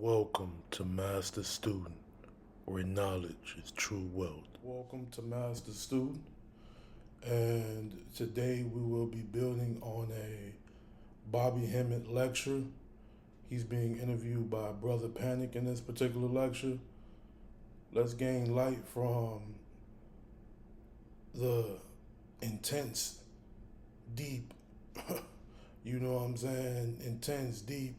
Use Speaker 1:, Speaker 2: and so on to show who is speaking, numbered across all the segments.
Speaker 1: Welcome to Master Student, where knowledge is true wealth. Welcome to Master Student, and today we will be building on a Bobby Hemmitt lecture. He's being interviewed by Brother Panic in this particular lecture. Let's gain light from the intense, deep, you know what I'm saying, intense, deep,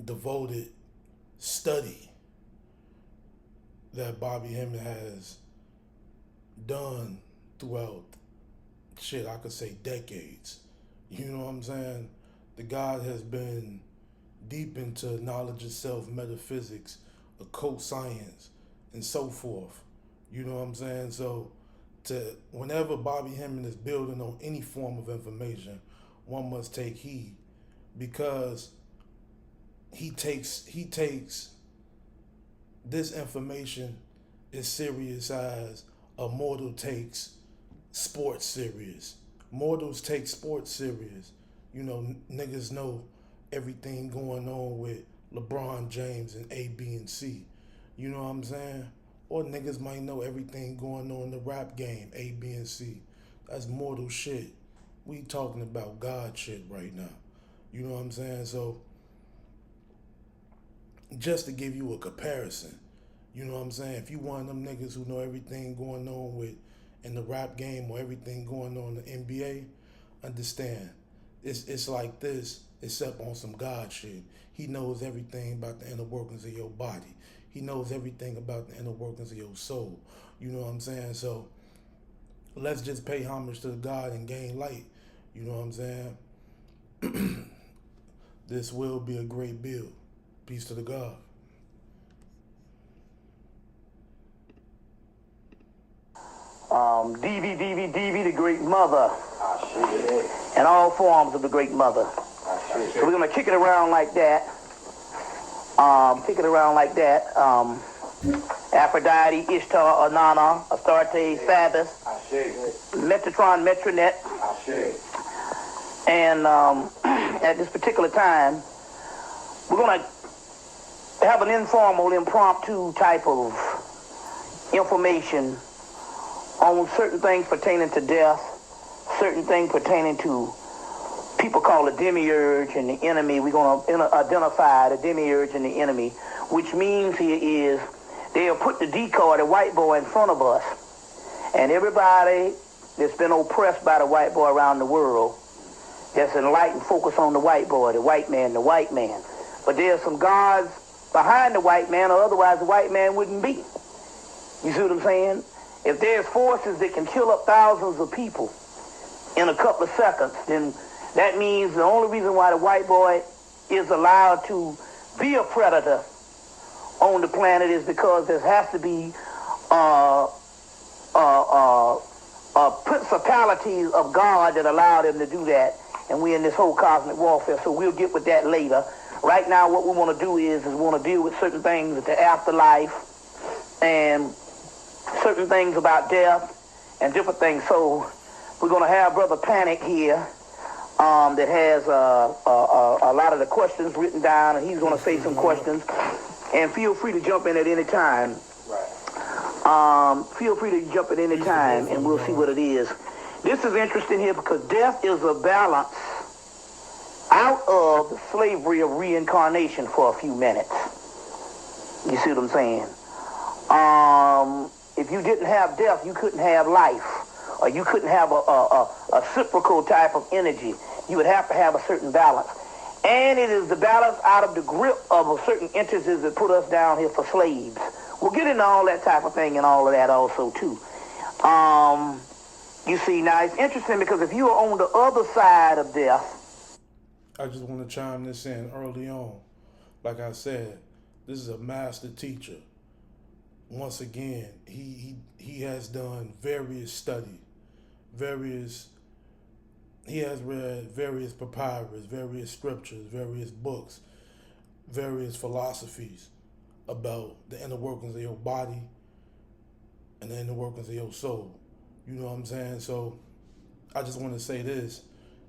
Speaker 1: devoted study that Bobby Hemmitt has done throughout, I could say decades. You know what I'm saying? The God has been deep into knowledge of self, metaphysics, occult science, and so forth. You know what I'm saying? So whenever Bobby Hemmitt is building on any form of information, one must take heed, because he takes this information as serious as a mortal takes sports serious. Mortals take sports serious. You know, niggas know everything going on with LeBron James and A, B, and C. You know what I'm saying? Or niggas might know everything going on in the rap game, A, B, and C. That's mortal shit. We talking about God shit right now. You know what I'm saying? So, just to give you a comparison, you know what I'm saying? If you one of them niggas who know everything going on with in the rap game or everything going on in the NBA, understand, it's like this, except on some God shit. He knows everything about the inner workings of your body. He knows everything about the inner workings of your soul. You know what I'm saying? So let's just pay homage to God and gain light. You know what I'm saying? This will be a great build. Peace to the God.
Speaker 2: DV, the Great Mother, and all forms of the Great Mother. So we're gonna kick it around like that. Aphrodite, Ishtar, Anana, Astarte, Sabbath, Metatron, Metronet, and at this particular time, we're gonna have an informal, impromptu type of information on certain things pertaining to death, certain things pertaining to people called the demiurge and the enemy. We're going to identify the demiurge and the enemy, which means here is they'll put the decoy, the white boy, in front of us, and everybody that's been oppressed by the white boy around the world, that's enlightened, focus on the white boy, the white man. But there's some gods behind the white man, or otherwise the white man wouldn't be. You see what I'm saying? If there's forces that can kill up thousands of people in a couple of seconds, then that means the only reason why the white boy is allowed to be a predator on the planet is because there has to be principalities of God that allow them to do that. And we're in this whole cosmic warfare, so we'll get with that later. Right now, what we want to do is we want to deal with certain things with the afterlife and certain things about death and different things. So we're going to have Brother Panic here that has a lot of the questions written down, and he's going to say some questions. And feel free to jump in at any time. Feel free to jump at any time, and we'll see what it is. This is interesting here because death is a balance out of the slavery of reincarnation for a few minutes. You see what I'm saying? If you didn't have death, you couldn't have life, or you couldn't have a reciprocal type of energy. You would have to have a certain balance. And it is the balance out of the grip of a certain entities that put us down here for slaves. We'll get into all that type of thing and all of that also, too. You see, now it's interesting because if you are on the other side of death,
Speaker 1: I just want to chime this in early on. Like I said, this is a master teacher. Once again, he has done various study, he has read various papyrus, various scriptures, various books, various philosophies about the inner workings of your body and the inner workings of your soul. You know what I'm saying? So I just want to say this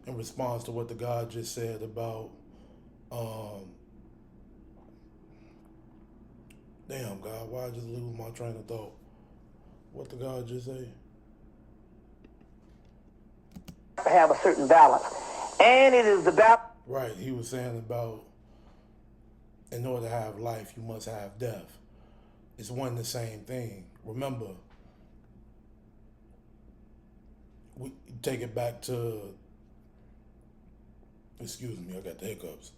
Speaker 1: in response to what the God just said about Damn, God, why I just lose my train of thought? What the God just say?
Speaker 2: Have a certain balance. And it is the balance.
Speaker 1: Right, he was saying about in order to have life, you must have death. It's one and the same thing. Remember, we take it back to, excuse me, I got the hiccups.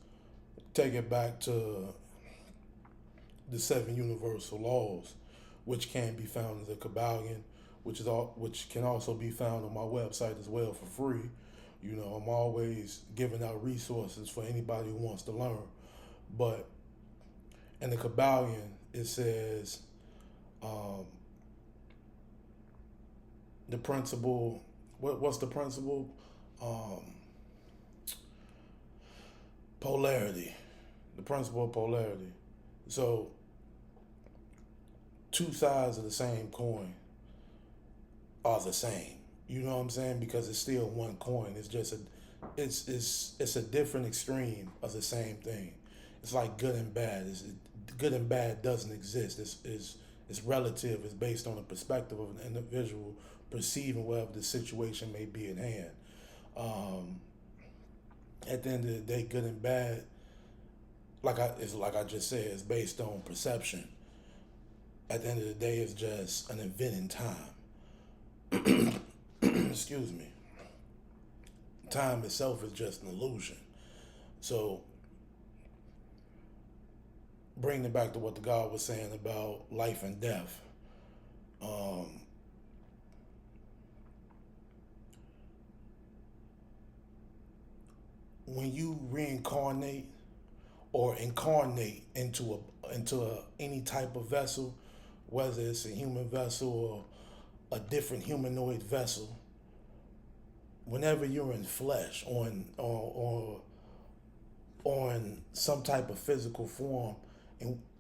Speaker 1: Take it back to the 7 universal laws, which can be found in the Kabbalion, which can also be found on my website as well for free. You know, I'm always giving out resources for anybody who wants to learn. But in the Kabbalion, it says the principle. What's the principle? Polarity. The principle of polarity. So, two sides of the same coin are the same. You know what I'm saying? Because it's still one coin. It's just it's a different extreme of the same thing. It's like good and bad. Good and bad doesn't exist. It's relative. It's based on the perspective of an individual perceiving whatever the situation may be at hand. At the end of the day, good and bad, like I just said, it's based on perception. At the end of the day, it's just an event in time. Excuse me. Time itself is just an illusion. So, bringing it back to what the God was saying about life and death. When you reincarnate or incarnate into any type of vessel, whether it's a human vessel or a different humanoid vessel, whenever you're in flesh or on some type of physical form,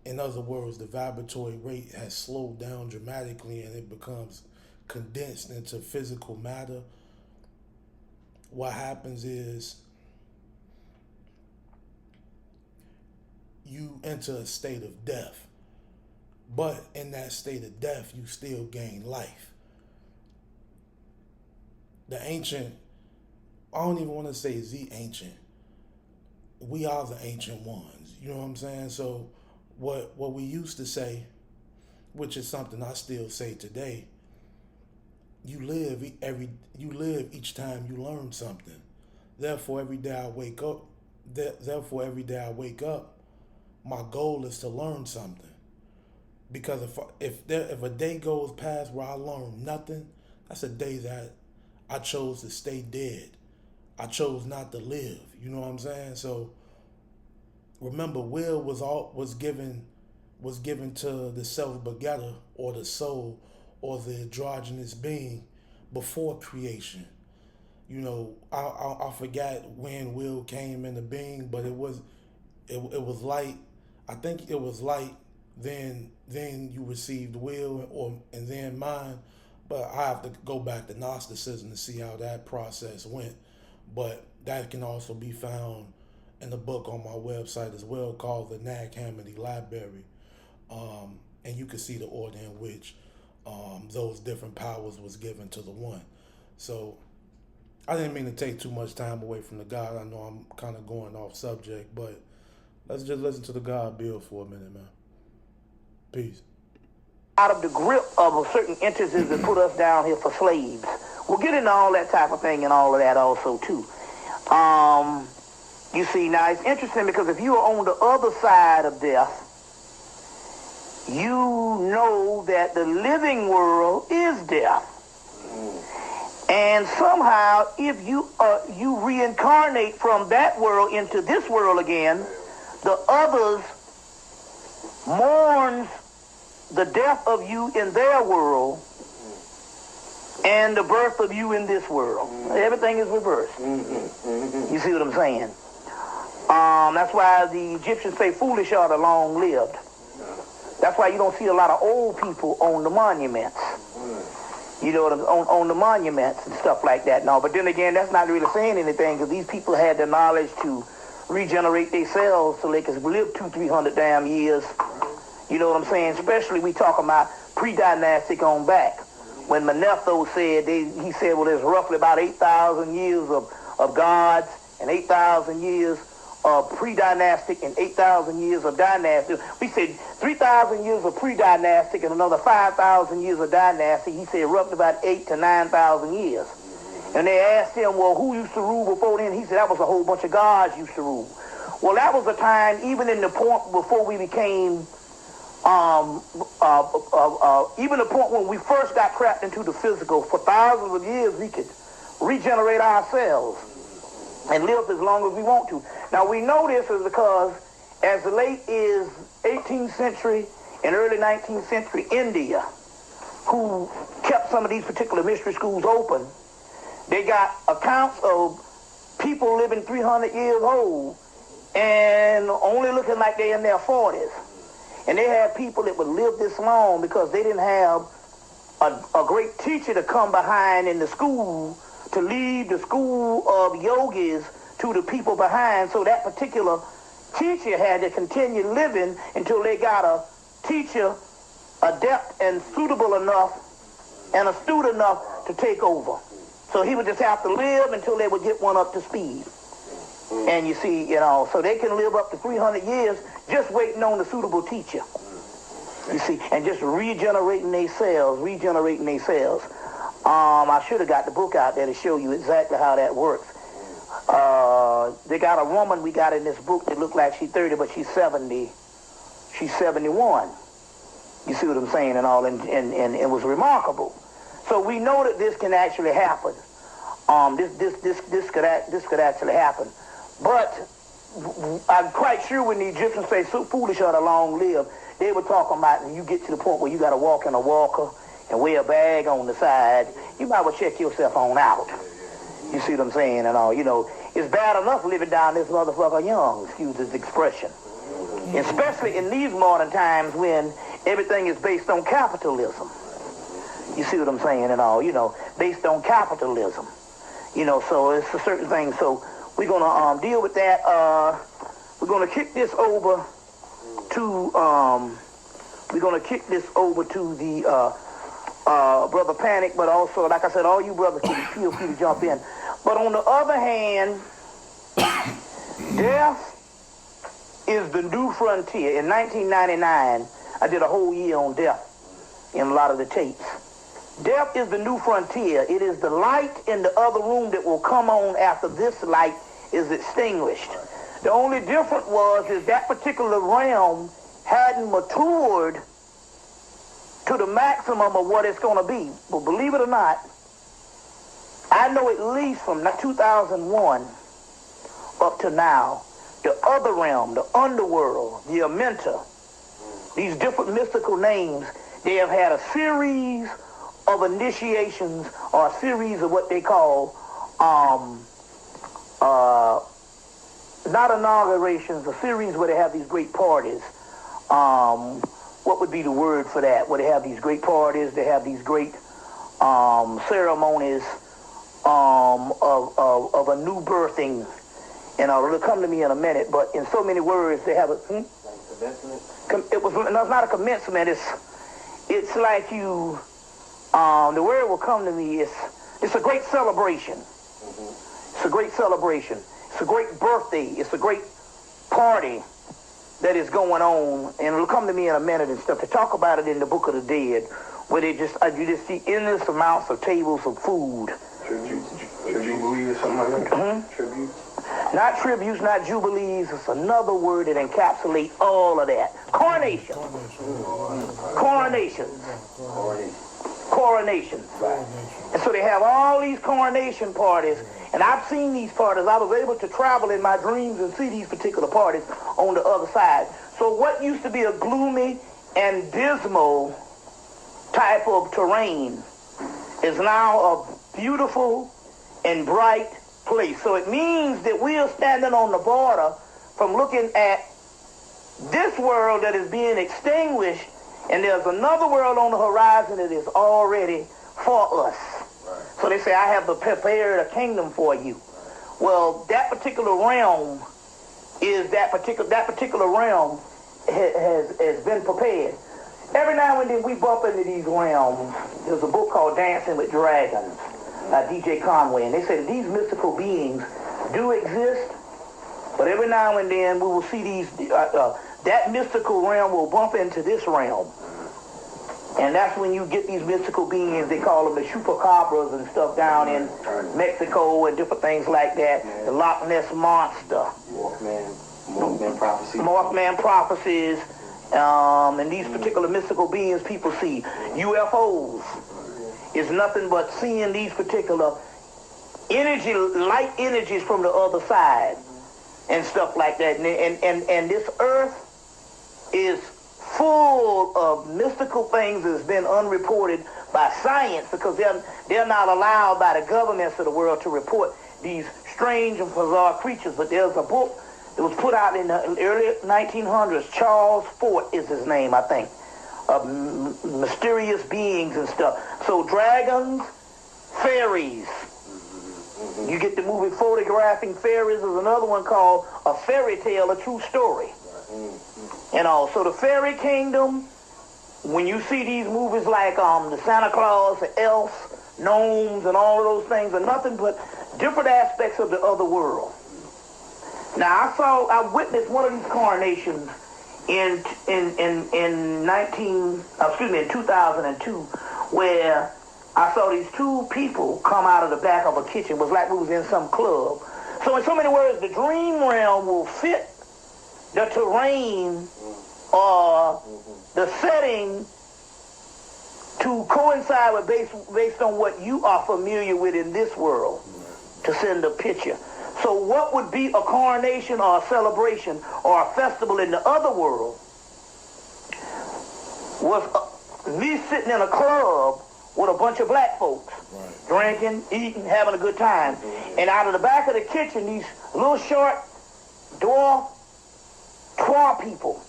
Speaker 1: in other words, the vibratory rate has slowed down dramatically and it becomes condensed into physical matter. What happens is you enter a state of death. But in that state of death, you still gain life. The ancient, I don't even want to say the ancient. We are the ancient ones. You know what I'm saying? So what we used to say, which is something I still say today, you live each time you learn something. Therefore, every day I wake up, my goal is to learn something. Because if a day goes past where I learn nothing, that's a day that I chose to stay dead. I chose not to live. You know what I'm saying? So remember, will was given to the self-begetter or the soul or the androgynous being before creation. You know, I forgot when will came into being, but it was light. I think it was light. Then you received will and then mind. But I have to go back to Gnosticism to see how that process went. But that can also be found in the book on my website as well, called the Nag Hammadi Library. And you can see the order in which those different powers was given to the one. So I didn't mean to take too much time away from the God. I know I'm kind of going off subject, but let's just listen to the God build for a minute, man. Peace.
Speaker 2: Out of the grip of certain entities that put us down here for slaves. We'll get into all that type of thing and all of that also too. You see, now it's interesting because if you are on the other side of death, you know that the living world is death. And somehow, if you reincarnate from that world into this world again, the others mourns the death of you in their world and the birth of you in this world. Everything is reversed. You see what I'm saying? That's why the Egyptians say foolish are the long-lived. That's why you don't see a lot of old people on the monuments. You know, on the monuments and stuff like that. No, but then again, that's not really saying anything because these people had the knowledge to regenerate themselves so they could live 200-300 damn years You know what I'm saying? Especially we talking about pre-dynastic on back. When Manetho said, he said, well, there's roughly about 8,000 years of gods and 8,000 years of pre-dynastic and 8,000 years of dynastic. We said 3,000 years of pre-dynastic and another 5,000 years of dynastic. He said roughly about 8,000 to 9,000 years. And they asked him, well, who used to rule before then? He said that was a whole bunch of gods used to rule. Well, that was a time, even in the point before we became, even the point when we first got trapped into the physical, for thousands of years we could regenerate ourselves and live as long as we want to. Now, we know this is because as late as 18th century and early 19th century India, who kept some of these particular mystery schools open, they got accounts of people living 300 years old and only looking like they're in their 40s. And they had people that would live this long because they didn't have a great teacher to come behind in the school to lead the school of yogis to the people behind. So that particular teacher had to continue living until they got a teacher adept and suitable enough and astute enough to take over. So he would just have to live until they would get one up to speed. And you see, so they can live up to 300 years just waiting on the suitable teacher. You see, and just regenerating their cells. I should have got the book out there to show you exactly how that works. They got a woman we got in this book that looked like she's 30, but she's 70. She's 71. You see what I'm saying and all, and it was remarkable. So we know that this can actually happen. This could actually happen. But I'm quite sure when the Egyptians say so foolish are the long live, they were talking about when you get to the point where you got to walk in a walker and wear a bag on the side, you might well check yourself on out. You see what I'm saying and all, it's bad enough living down this motherfucker young, excuse this expression. Especially in these modern times when everything is based on capitalism. You see what I'm saying and all, based on capitalism. So it's a certain thing. So we're going to deal with that. We're going to kick this over to the Brother Panic, but also, like I said, all you brothers can feel free to jump in. But on the other hand, death is the new frontier. In 1999, I did a whole year on death in a lot of the tapes. Death is the new frontier. It is the light in the other room that will come on after this light is extinguished. The only difference is that particular realm hadn't matured to the maximum of what it's going to be. But believe it or not, I know at least from 2001 up to now, the other realm, the underworld, the Amenta, these different mystical names, they have had a series of initiations or a series of what they call not inaugurations, a series where they have these great parties. What would be the word for that? Where they have these great parties, they have these great ceremonies of a new birthing. And it'll come to me in a minute, but in so many words, they have a... It's not a commencement. It's like you... the word will come to me. It's a great celebration. It's a great celebration. It's a great birthday. It's a great party that is going on, and it'll come to me in a minute and stuff to talk about it in the Book of the Dead, where you just see endless amounts of tables of food.
Speaker 3: Jubilee or something like that. Tribute.
Speaker 2: Not tributes, not jubilees. It's another word that encapsulates all of that. Coronations. Right. And so they have all these coronation parties, and I've seen these parties. I was able to travel in my dreams and see these particular parties on the other side. So what used to be a gloomy and dismal type of terrain is now a beautiful and bright place. So it means that we are standing on the border from looking at this world that is being extinguished, and there's another world on the horizon that is already for us. Right. So they say, I have prepared a kingdom for you. Well, that particular realm is that particular realm has been prepared. Every now and then we bump into these realms. There's a book called Dancing with Dragons by DJ Conway, and they say that these mystical beings do exist, but every now and then we will see these, that mystical realm will bump into this realm. And that's when you get these mystical beings, they call them the chupacabras and stuff down in Mexico and different things like that. The Loch Ness Monster.
Speaker 3: Mothman prophecies.
Speaker 2: Mothman prophecies. And these particular mystical beings people see. UFOs is nothing but seeing these particular energy, light energies from the other side and stuff like that. And this earth is full of mystical things that's been unreported by science because they're not allowed by the governments of the world to report these strange and bizarre creatures. But there's a book that was put out in the early 1900s. Charles Fort is his name, I think, of mysterious beings and stuff. So dragons, fairies. You get the movie Photographing Fairies. There's another one called A Fairy Tale, A True Story. You know, so the fairy kingdom, when you see these movies like the Santa Claus, the elves, gnomes, and all of those things are nothing but different aspects of the other world. Now, I witnessed one of these coronations in 2002, where I saw these two people come out of the back of a kitchen. It was like we was in some club. So in so many words, the dream realm will fit the terrain or the setting to coincide with based on what you are familiar with in this world to send a picture. So what would be a coronation or a celebration or a festival in the other world was me sitting in a club with a bunch of black folks, drinking, eating, having a good time. And out of the back of the kitchen, these little short, dwarf, twa people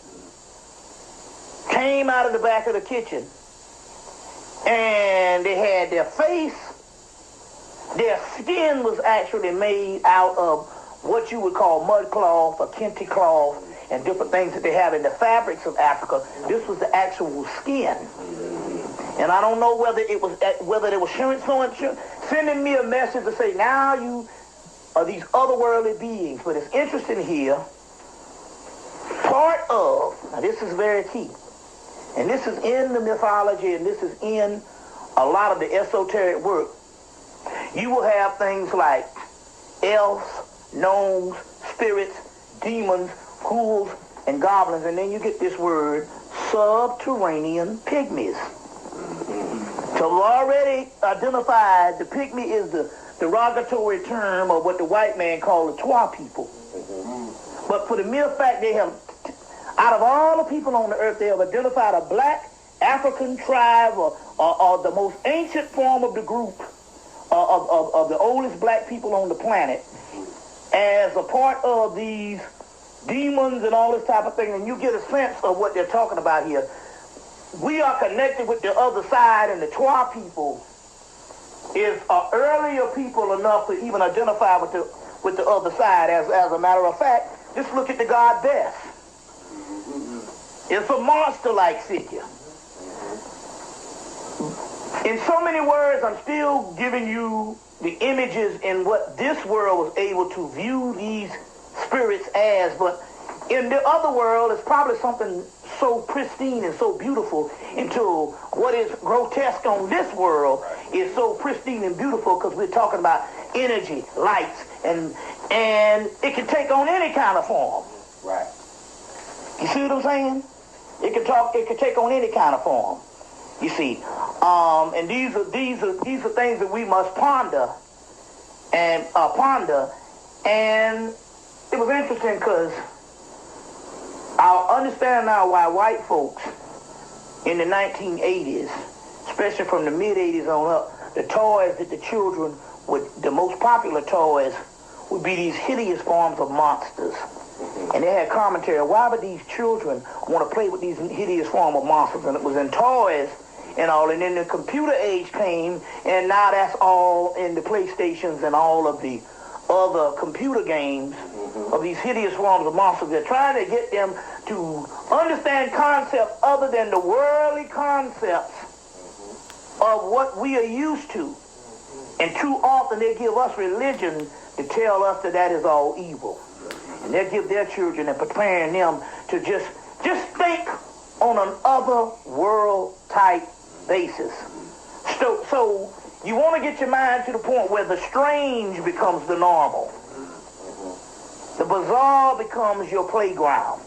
Speaker 2: came out of the back of the kitchen, and they had their skin was actually made out of what you would call mud cloth or kente cloth and different things that they have in the fabrics of Africa. This was the actual skin. And I don't know whether they were sending me a message to say, now you are these otherworldly beings. But it's interesting here, now this is very key, and this is in the mythology, and this is in a lot of the esoteric work. You will have things like elves, gnomes, spirits, demons, ghouls, and goblins, and then you get this word, subterranean pygmies. So we've already identified the pygmy is the derogatory term of what the white man called the twa people. But for the mere fact they have, out of all the people on the earth, they have identified a black African tribe or the most ancient form of the group of the oldest black people on the planet as a part of these demons and all this type of thing. And you get a sense of what they're talking about here. We are connected with the other side, and the twa people is earlier people enough to even identify with the other side. As a matter of fact, just look at the god Beth. It's a monster-like figure. In so many words, I'm still giving you the images in what this world was able to view these spirits as, but in the other world, it's probably something so pristine and so beautiful until what is grotesque on this world is so pristine and beautiful because we're talking about energy, lights, and it can take on any kind of form.
Speaker 3: Right.
Speaker 2: You see what I'm saying? It can take on any kind of form. You see, and these are things that we must ponder. And it was interesting because I'll understand now why white folks in the 1980s, especially from the mid-80s on up, the toys that the children the most popular toys would be these hideous forms of monsters. And they had commentary, why would these children want to play with these hideous form of monsters? And it was in toys and all. And then the computer age came, and now that's all in the PlayStations and all of the other computer games. of these hideous forms of monsters. They're trying to get them to understand concepts other than the worldly concepts of what we are used to. And too often they give us religion to tell us that that is all evil. And they give their children and preparing them to just think on an other world type basis. So you want to get your mind to the point where the strange becomes the normal. The bizarre becomes your playground.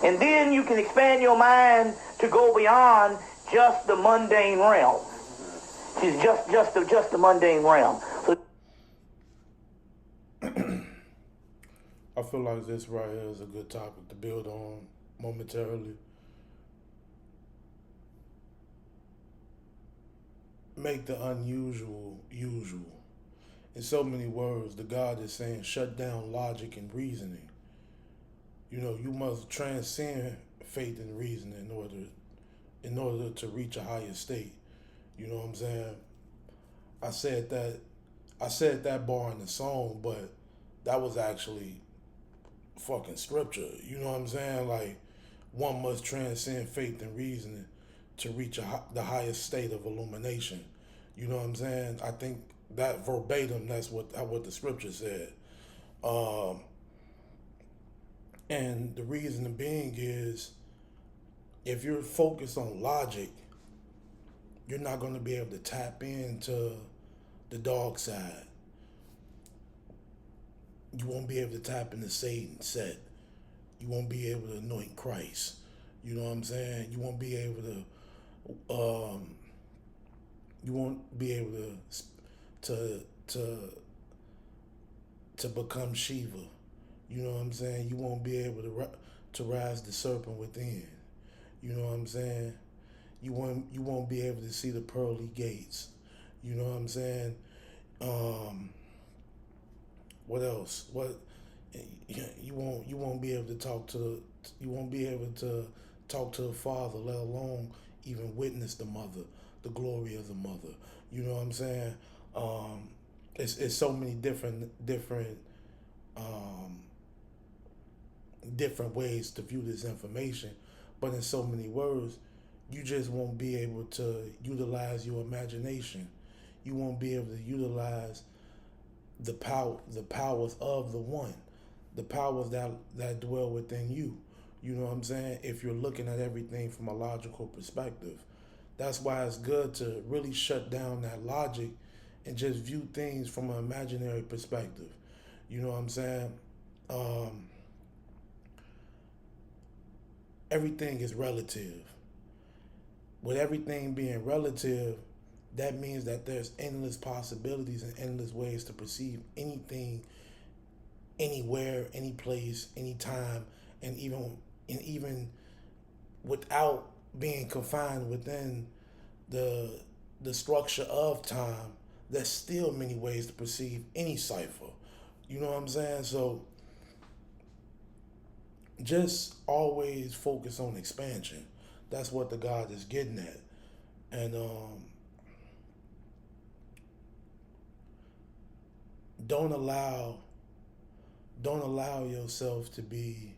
Speaker 2: And then you can expand your mind to go beyond just the mundane realm. It's just the mundane realm. So
Speaker 1: I feel like this right here is a good topic to build on momentarily. Make the unusual usual. In so many words, the God is saying shut down logic and reasoning. You know, you must transcend faith and reason in order to reach a higher state. You know what I'm saying? I said that bar in the song, but that was actually fucking scripture. You know what I'm saying? Like, one must transcend faith and reasoning to reach the highest state of illumination. You know what I'm saying? I think that verbatim, that's what the scripture said. And the reason being is, if you're focused on logic, you're not going to be able to tap into the dark side. You won't be able to tap into Satan's set. You won't be able to anoint Christ. You know what I'm saying? You won't be able to become Shiva. You know what I'm saying? You won't be able to rise the serpent within. You know what I'm saying? You won't be able to see the pearly gates. You know what I'm saying? What else? You won't be able to talk to the Father, let alone even witness the Mother, the glory of the Mother. You know what I'm saying? It's so many different ways to view this information, but in so many words, you just won't be able to utilize your imagination. You won't be able to utilize the powers of the one, the powers that dwell within you. You know what I'm saying? If you're looking at everything from a logical perspective, that's why it's good to really shut down that logic and just view things from an imaginary perspective. You know what I'm saying? Everything is relative. With everything being relative, that means that there's endless possibilities and endless ways to perceive anything, anywhere, any place, any time, and even without being confined within the structure of time, there's still many ways to perceive any cipher. You know what I'm saying? So just always focus on expansion. That's what the God is getting at. And don't allow yourself to be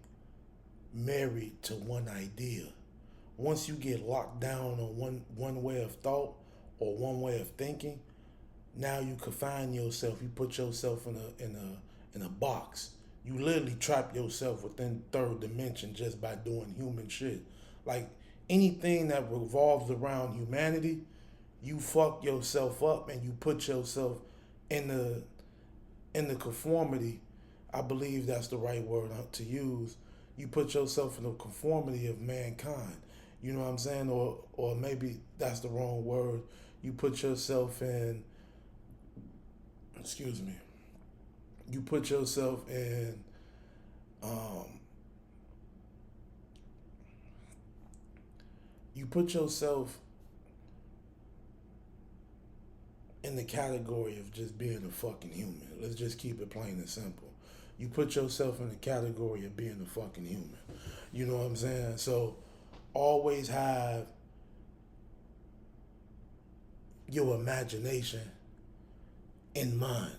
Speaker 1: married to one idea. Once you get locked down on one way of thought or one way of thinking, now you confine yourself. You put yourself in a box. You literally trap yourself within third dimension just by doing human shit. Like, anything that revolves around humanity, you fuck yourself up and you put yourself in the conformity. I believe that's the right word to use. You put yourself in the conformity of mankind. You know what I'm saying? Or maybe that's the wrong word. You put yourself in, you put yourself in, you put yourself in the category of just being a fucking human. Let's just keep it plain and simple. You put yourself in the category of being a fucking human. You know what I'm saying? So always have your imagination in mind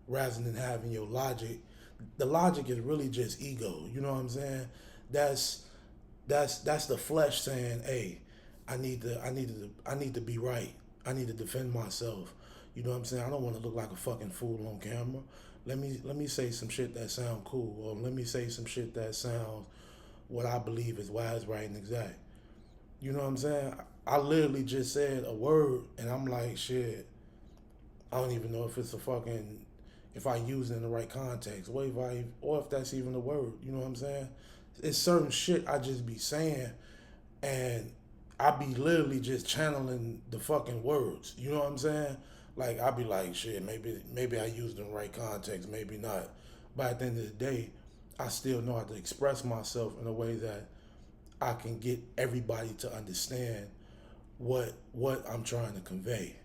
Speaker 1: rather than having your logic the logic is really just ego. You know what I'm saying? That's the flesh saying, "Hey, I need to be right. I need to defend myself." You know what I'm saying? I don't want to look like a fucking fool on camera. Let me say some shit that sound cool, or let me say some shit that sounds what I believe is wise, right, and exact. You know what I'm saying? I literally just said a word, and I'm like, shit. I don't even know if it's if I use it in the right context, or if that's even a word. You know what I'm saying? It's certain shit I just be saying, and I be literally just channeling the fucking words. You know what I'm saying? Like I be like, shit, maybe I used it in the right context, maybe not. But at the end of the day, I still know how to express myself in a way that I can get everybody to understand what I'm trying to convey.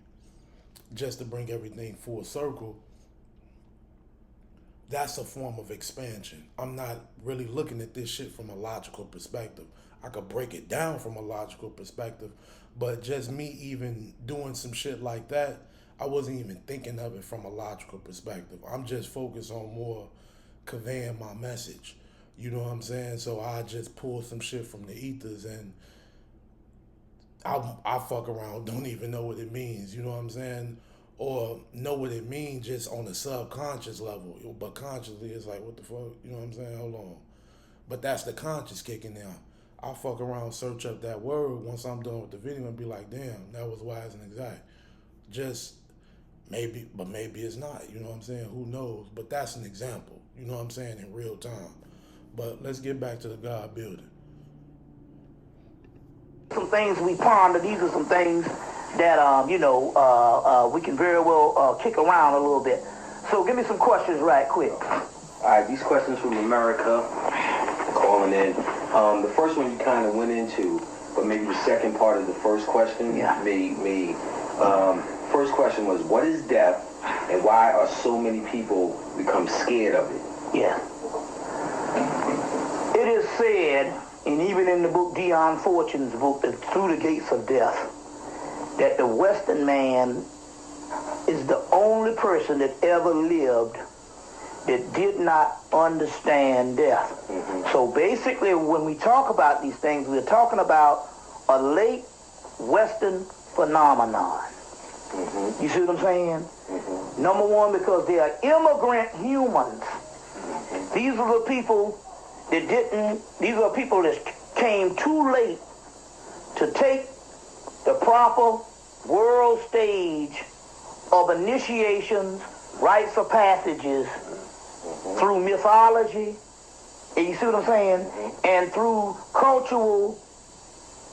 Speaker 1: Just to bring everything full circle, that's a form of expansion. I'm not really looking at this shit from a logical perspective. I could break it down from a logical perspective, but just me even doing some shit like that, I wasn't even thinking of it from a logical perspective. I'm just focused on more conveying my message. You know what I'm saying? So I just pull some shit from the ethers, and I fuck around, don't even know what it means, you know what I'm saying? Or know what it means just on a subconscious level. But consciously, it's like, what the fuck? You know what I'm saying? Hold on. But that's the conscious kicking in. I'll fuck around, search up that word once I'm done with the video and be like, damn, that was wise and exact. Just maybe, but maybe it's not. You know what I'm saying? Who knows? But that's an example. You know what I'm saying? In real time. But let's get back to the God building.
Speaker 2: Some things we ponder. These are some things that we can very well kick around a little bit. So give me some questions right quick.
Speaker 3: All right, these questions from America calling in. The first one you kind of went into, but maybe the second part of the first question.
Speaker 2: Yeah.
Speaker 3: First question was, what is death, and why are so many people become scared of it?
Speaker 2: Yeah. It is said, and even in the book, Dion Fortune's book, Through the Gates of Death, that the Western man is the only person that ever lived that did not understand death. Mm-hmm. So basically, when we talk about these things, we're talking about a late Western phenomenon. Mm-hmm. You see what I'm saying? Mm-hmm. Number one, because they are immigrant humans. Mm-hmm. These are the people that came too late to take the proper world stage of initiations, rites of passages, through mythology, and you see what I'm saying? And through cultural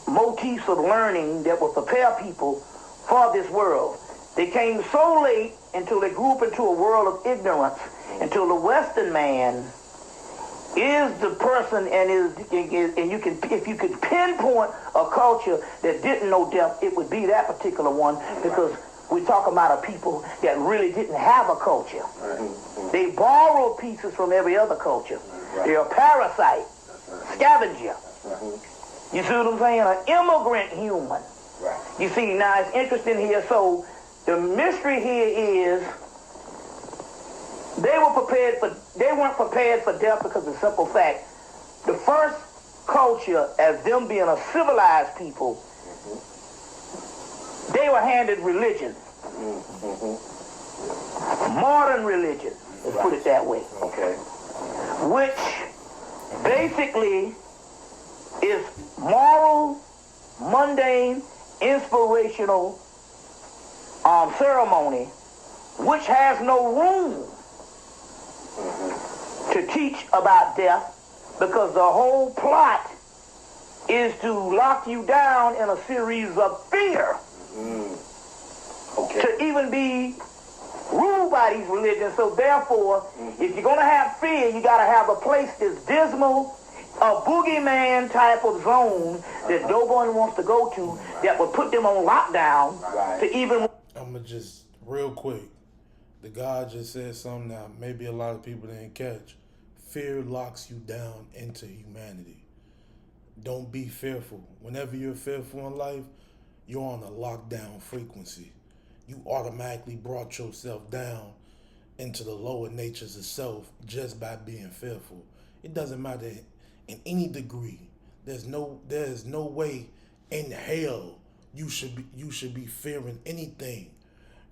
Speaker 2: motifs of learning that will prepare people for this world. They came so late until they grew up into a world of ignorance, until the Western man is the person, and you can, if you could pinpoint a culture that didn't know death, it would be that particular one, because we're talking about a people that really didn't have a culture. They borrowed pieces from every other culture. They're a parasite, scavenger. You see what I'm saying? An immigrant human. You see, now it's interesting here. So the mystery here is they weren't prepared for death because of the simple fact, the first culture, as them being a civilized people, they were handed religion. Modern religion, let's put it that way.
Speaker 3: Okay.
Speaker 2: Which basically is moral, mundane, inspirational ceremony, which has no room to teach about death, because the whole plot is to lock you down in a series of fear.
Speaker 3: Okay.
Speaker 2: To even be ruled by these religions. So therefore, if you're going to have fear, you got to have a place that's dismal, a boogeyman type of zone that no one wants to go to, that would put them on lockdown to even...
Speaker 1: I'm going to just, real quick, the God just said something that maybe a lot of people didn't catch. Fear locks you down into humanity. Don't be fearful. Whenever you're fearful in life, you're on a lockdown frequency. You automatically brought yourself down into the lower natures of self just by being fearful. It doesn't matter in any degree. There's no way in hell you should be fearing anything.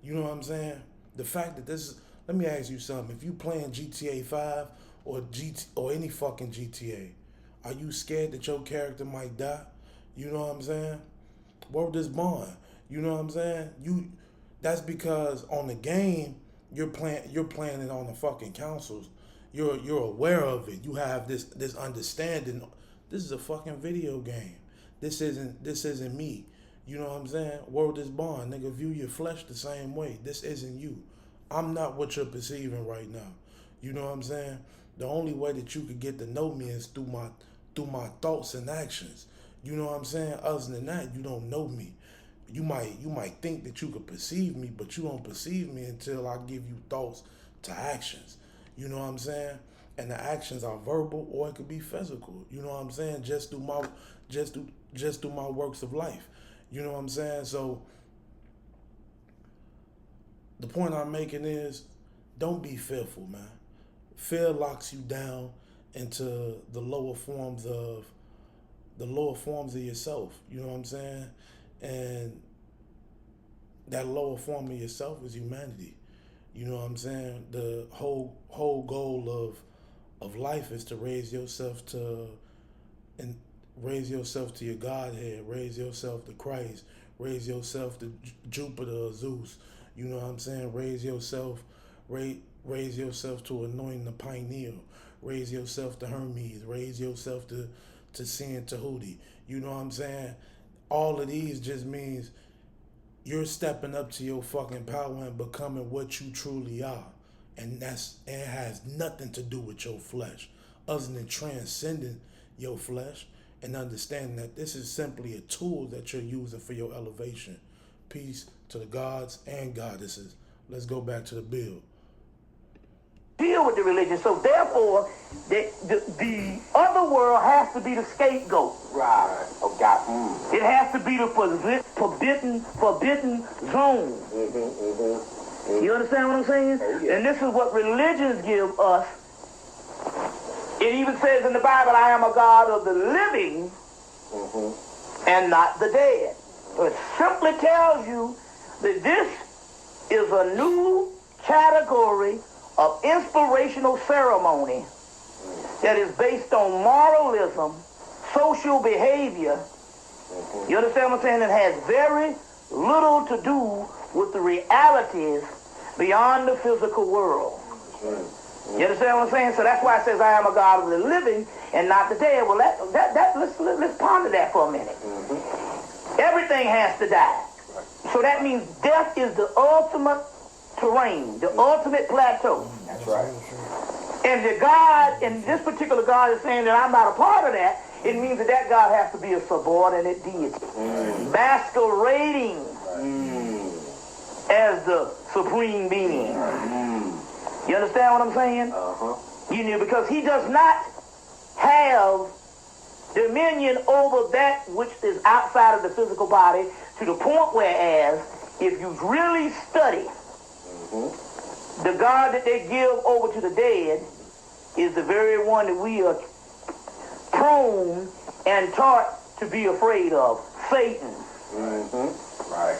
Speaker 1: You know what I'm saying? The fact that this is, let me ask you something. If you playing GTA 5 or any fucking GTA, are you scared that your character might die? You know what I'm saying? Word is bond. You know what I'm saying? That's because on the game you're playing it on the fucking consoles. You're aware of it. You have this understanding. This is a fucking video game. This isn't me. You know what I'm saying? Word is bond. Nigga, view your flesh the same way. This isn't you. I'm not what you're perceiving right now. You know what I'm saying? The only way that you could get to know me is through my thoughts and actions. You know what I'm saying? Other than that, you don't know me. You might think that you could perceive me, but you don't perceive me until I give you thoughts to actions. You know what I'm saying? And the actions are verbal or it could be physical. You know what I'm saying? Just through my works of life. You know what I'm saying? So the point I'm making is, don't be fearful, man. Fear locks you down into the lower forms of yourself. You know what I'm saying? And that lower form of yourself is humanity. You know what I'm saying? The whole goal of life is to raise yourself to your Godhead, raise yourself to Christ, raise yourself to Jupiter or Zeus. You know what I'm saying? Raise yourself to anointing the pineal, raise yourself to Hermes, raise yourself to seeing Tahuti. You know what I'm saying? All of these just means you're stepping up to your fucking power and becoming what you truly are. And it has nothing to do with your flesh, other than transcending your flesh and understanding that this is simply a tool that you're using for your elevation. Peace to the gods and goddesses. Let's go back to the build.
Speaker 2: Deal with the religion. So therefore, the other world has to be the scapegoat.
Speaker 3: Right. Oh, God.
Speaker 2: It has to be the forbidden zone. You understand what I'm saying?
Speaker 3: Oh, yeah.
Speaker 2: And this is what religions give us. It even says in the Bible, I am a God of the living and not the dead. So it simply tells you that this is a new category of inspirational ceremony that is based on moralism, social behavior. You understand what I'm saying? It has very little to do with the realities beyond the physical world. You understand what I'm saying? So that's why it says I am a God of the living and not the dead. Well, let's ponder that for a minute. Everything has to die. So that means death is the ultimate terrain, the ultimate plateau.
Speaker 3: That's right.
Speaker 2: And the God, and this particular God is saying that I'm not a part of that. It means that God has to be a subordinate deity, masquerading as the supreme being. You understand what I'm saying? You know, because he does not have dominion over that which is outside of the physical body, to the point whereas if you really study the God that they give over to the dead is the very one that we are prone and taught to be afraid of, Satan.
Speaker 3: Right.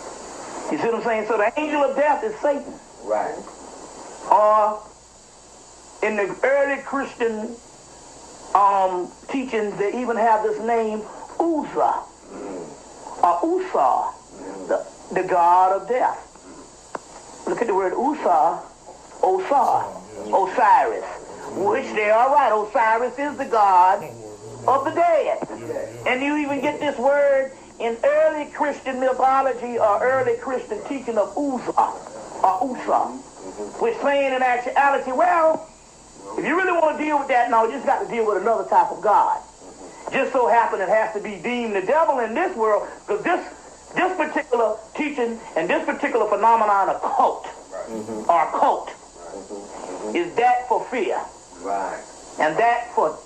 Speaker 2: You see what I'm saying? So the angel of death is Satan.
Speaker 3: Right.
Speaker 2: Or in the early Christian teachings, they even have this name, Uza, or Usar, the god of death. Look at the word Usar, Osiris, which they are right. Osiris is the god of the dead. And you even get this word in early Christian mythology or early Christian teaching of Uza, or Usa, which saying in actuality, well, if you really want to deal with that, no, you just got to deal with another type of God. Just so happen it has to be deemed the devil in this world, because this particular teaching and this particular phenomenon of cult, or cult, is that for fear.
Speaker 3: Right.
Speaker 2: And that for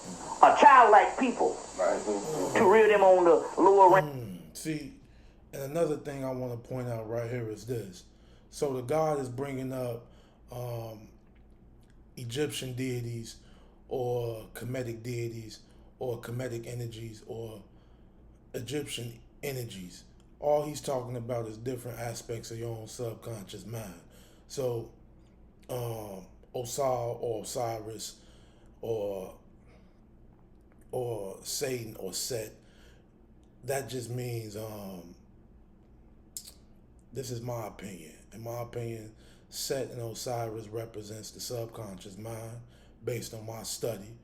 Speaker 2: a childlike people to rear them on the lower rank.
Speaker 1: See, and another thing I want to point out right here is this. So the God is bringing up Egyptian deities or Kemetic deities or Kemetic energies or Egyptian energies. All he's talking about is different aspects of your own subconscious mind. So, Osar or Osiris or Satan or Set, that just means this is my opinion. In my opinion, Set and Osiris represents the subconscious mind based on my study.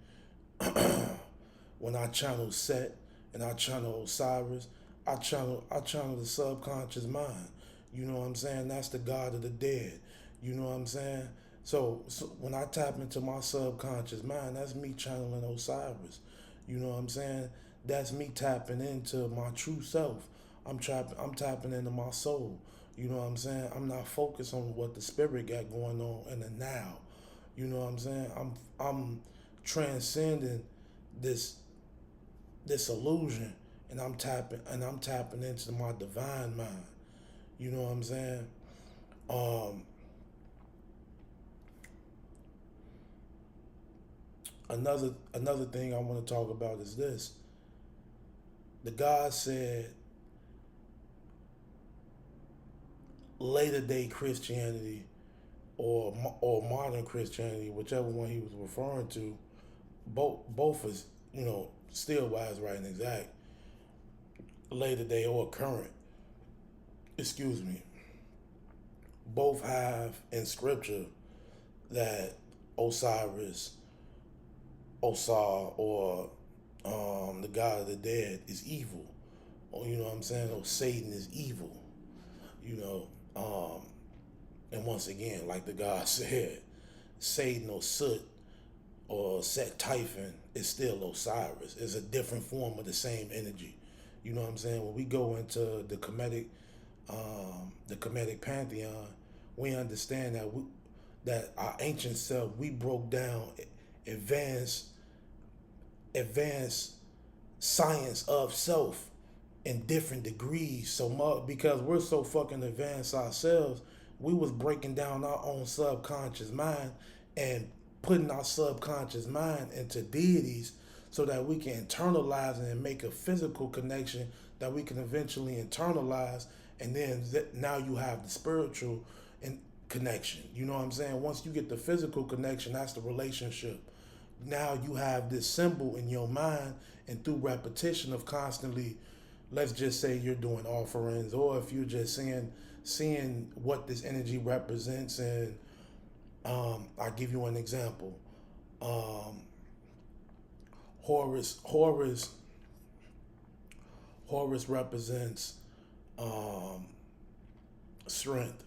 Speaker 1: When I channel Set and I channel Osiris, I channel the subconscious mind. You know what I'm saying? That's the God of the dead. You know what I'm saying? So when I tap into my subconscious mind, that's me channeling Osiris. You know what I'm saying? That's me tapping into my true self. I'm tapping into my soul. You know what I'm saying? I'm not focused on what the spirit got going on in the now. You know what I'm saying? I'm transcending this illusion, and I'm tapping into my divine mind. You know what I'm saying? Another thing I want to talk about is this. The God said later day Christianity or modern Christianity, whichever one he was referring to, both is, still wise, right, and exact. Later day or current, excuse me, both have in scripture that Osiris, Osar, or the God of the dead is evil. Or, you know what I'm saying? Or Satan is evil. And once again, like the God said, Satan or Soot or Set Typhon is still Osiris. It's a different form of the same energy. You know what I'm saying? When we go into the Kemetic pantheon, we understand that our ancient self, we broke down advanced science of self in different degrees so much because we're so fucking advanced ourselves. We was breaking down our own subconscious mind and putting our subconscious mind into deities so that we can internalize it and make a physical connection that we can eventually internalize, and then now you have the spiritual connection. You know what I'm saying? Once you get the physical connection, that's the relationship. Now you have this symbol in your mind, and through repetition of constantly, let's just say you're doing offerings, or if you're just seeing what this energy represents. And I'll give you an example. Horus represents strength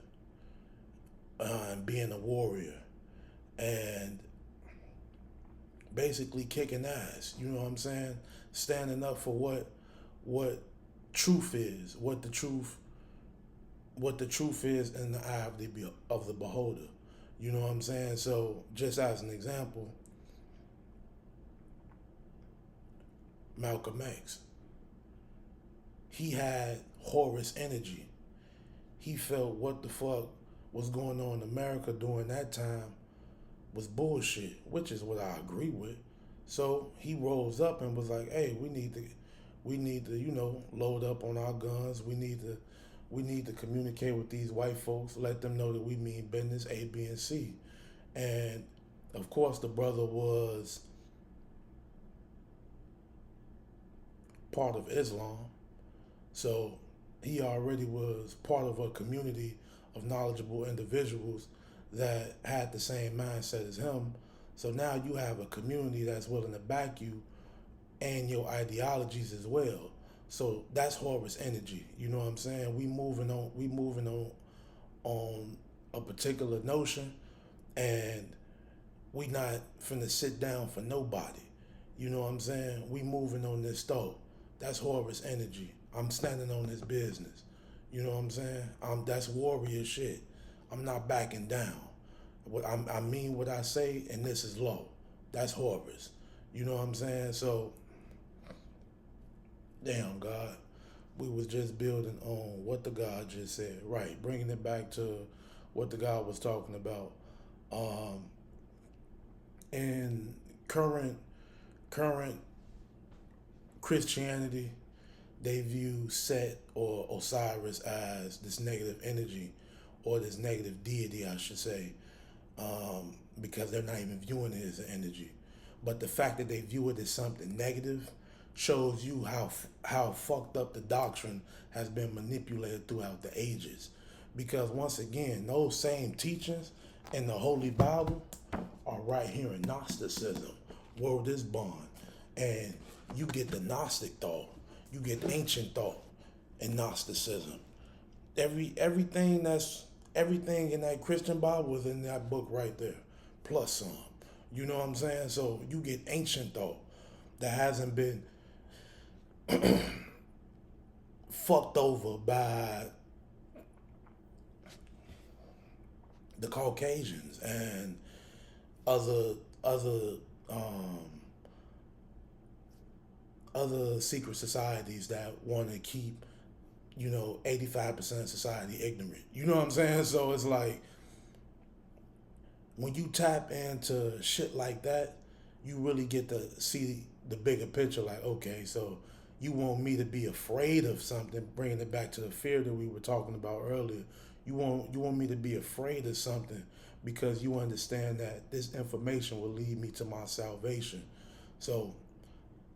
Speaker 1: and being a warrior and basically kicking ass. You know what I'm saying? Standing up for what truth is, what the truth is in the eye of the beholder. You know what I'm saying? So just as an example, Malcolm X, he had Horus energy. He felt what the fuck was going on in America during that time was bullshit, which is what I agree with. So he rose up and was like, "Hey, we need to, load up on our guns. We need to communicate with these white folks, let them know that we mean business, A, B, and C." And of course, the brother was part of Islam, so he already was part of a community of knowledgeable individuals that had the same mindset as him. So now you have a community that's willing to back you and your ideologies as well. So that's Horus energy. You know what I'm saying? We moving on a particular notion, and we not finna sit down for nobody. You know what I'm saying? We moving on this stove. That's Horus energy. I'm standing on this business. You know what I'm saying? That's warrior shit. I'm not backing down. I mean what I say, and this is low. That's Horus. You know what I'm saying? So, damn, God, we was just building on what the God just said. Right, bringing it back to what the God was talking about. in current Christianity, they view Set or Osiris as this negative energy, or this negative deity, I should say, because they're not even viewing it as an energy. But the fact that they view it as something negative shows you how fucked up the doctrine has been manipulated throughout the ages. Because once again, those same teachings in the Holy Bible are right here in Gnosticism. Word is bond. And you get the Gnostic thought. You get ancient thought in Gnosticism. Everything in that Christian Bible is in that book right there, plus some. You know what I'm saying? So you get ancient thought that hasn't been fucked over by the Caucasians and other secret societies that want to keep, 85% of society ignorant. You know what I'm saying? So it's like, when you tap into shit like that, you really get to see the bigger picture. Like, okay, so you want me to be afraid of something, bringing it back to the fear that we were talking about earlier. You want me to be afraid of something because you understand that this information will lead me to my salvation. So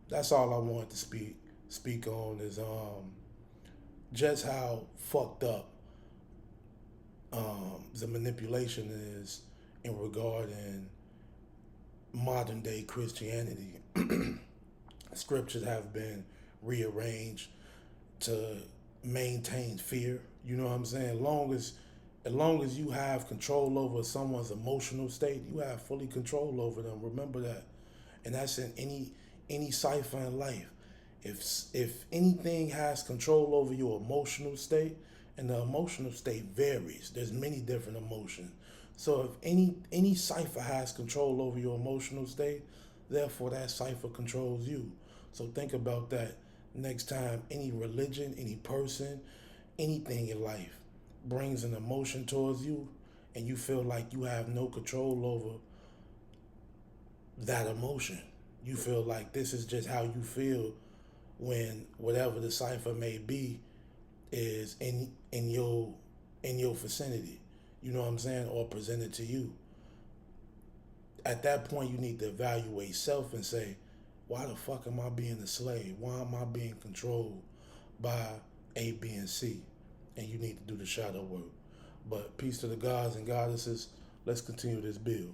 Speaker 1: that's all I wanted to speak on is just how fucked up the manipulation is in regarding modern day Christianity. Scriptures have been rearranged to maintain fear. You know what I'm saying? As long as you have control over someone's emotional state, you have fully control over them. Remember that. And that's in any cipher in life. If anything has control over your emotional state, and the emotional state varies, there's many different emotions. So if any cipher has control over your emotional state, therefore that cipher controls you. So think about that next time any religion, any person, anything in life brings an emotion towards you and you feel like you have no control over that emotion. You feel like this is just how you feel when whatever the cipher may be is in your vicinity. You know what I'm saying? Or presented to you. At that point, you need to evaluate self and say, why the fuck am I being a slave? Why am I being controlled by A, B, and C? And you need to do the shadow work. But peace to the gods and goddesses. Let's continue this build.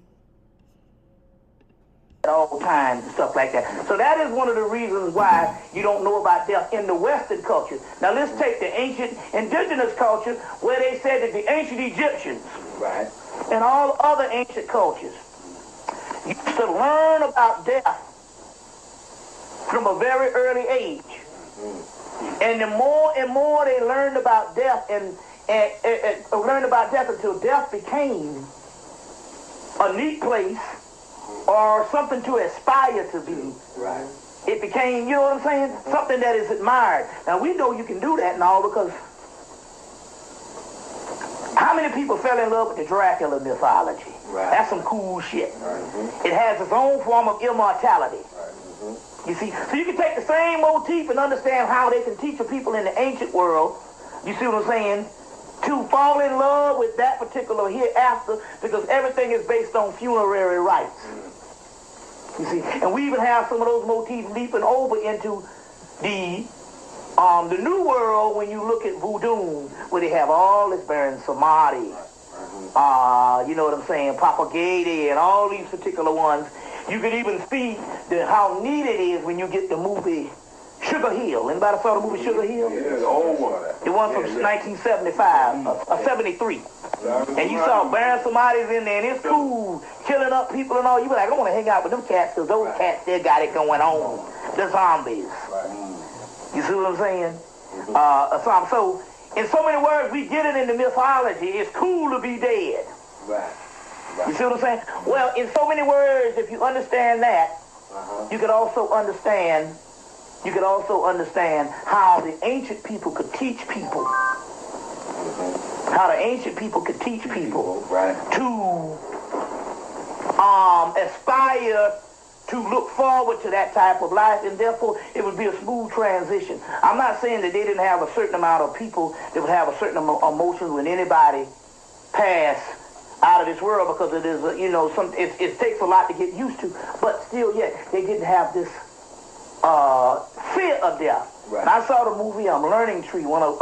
Speaker 2: At all times and stuff like that. So that is one of the reasons why you don't know about death in the Western culture. Now let's take the ancient indigenous culture where they said that the ancient Egyptians, right, and all other ancient cultures used to learn about death from a very early age. And the more and more they learned about death and learned about death until death became a neat place or something to aspire to be. Right. It became, you know what I'm saying? Something that is admired. Now we know you can do that now because how many people fell in love with the Dracula mythology? Right. That's some cool shit. Right. It has its own form of immortality. Right. You see? So you can take the same motif and understand how they can teach the people in the ancient world, you see what I'm saying, to fall in love with that particular hereafter because everything is based on funerary rites. You see? And we even have some of those motifs leaping over into the new world when you look at voodoo, where they have all this bearing samadhi, you know what I'm saying, propagated and all these particular ones. You can even see how neat it is when you get the movie Sugar Hill. Anybody saw the movie Sugar Hill?
Speaker 4: Yeah, the old one.
Speaker 2: The one from 1975, or 73. And you saw Baron Samadi's in there, and it's cool, killing up people and all. You be like, I want to hang out with them cats, because those cats still got it going on. The zombies. You see what I'm saying? So, in so many words, we get it in the mythology. It's cool to be dead.
Speaker 4: Right.
Speaker 2: You see what I'm saying? Well, in so many words, if you understand that, you could also understand how the ancient people could teach people. How the ancient people could teach people to aspire to look forward to that type of life, and therefore it would be a smooth transition. I'm not saying that they didn't have a certain amount of people that would have a certain emotions when anybody passed out of this world, because it is, it takes a lot to get used to, but still yet, they didn't have this fear of death.
Speaker 3: Right.
Speaker 2: And I saw the movie Learning Tree, one of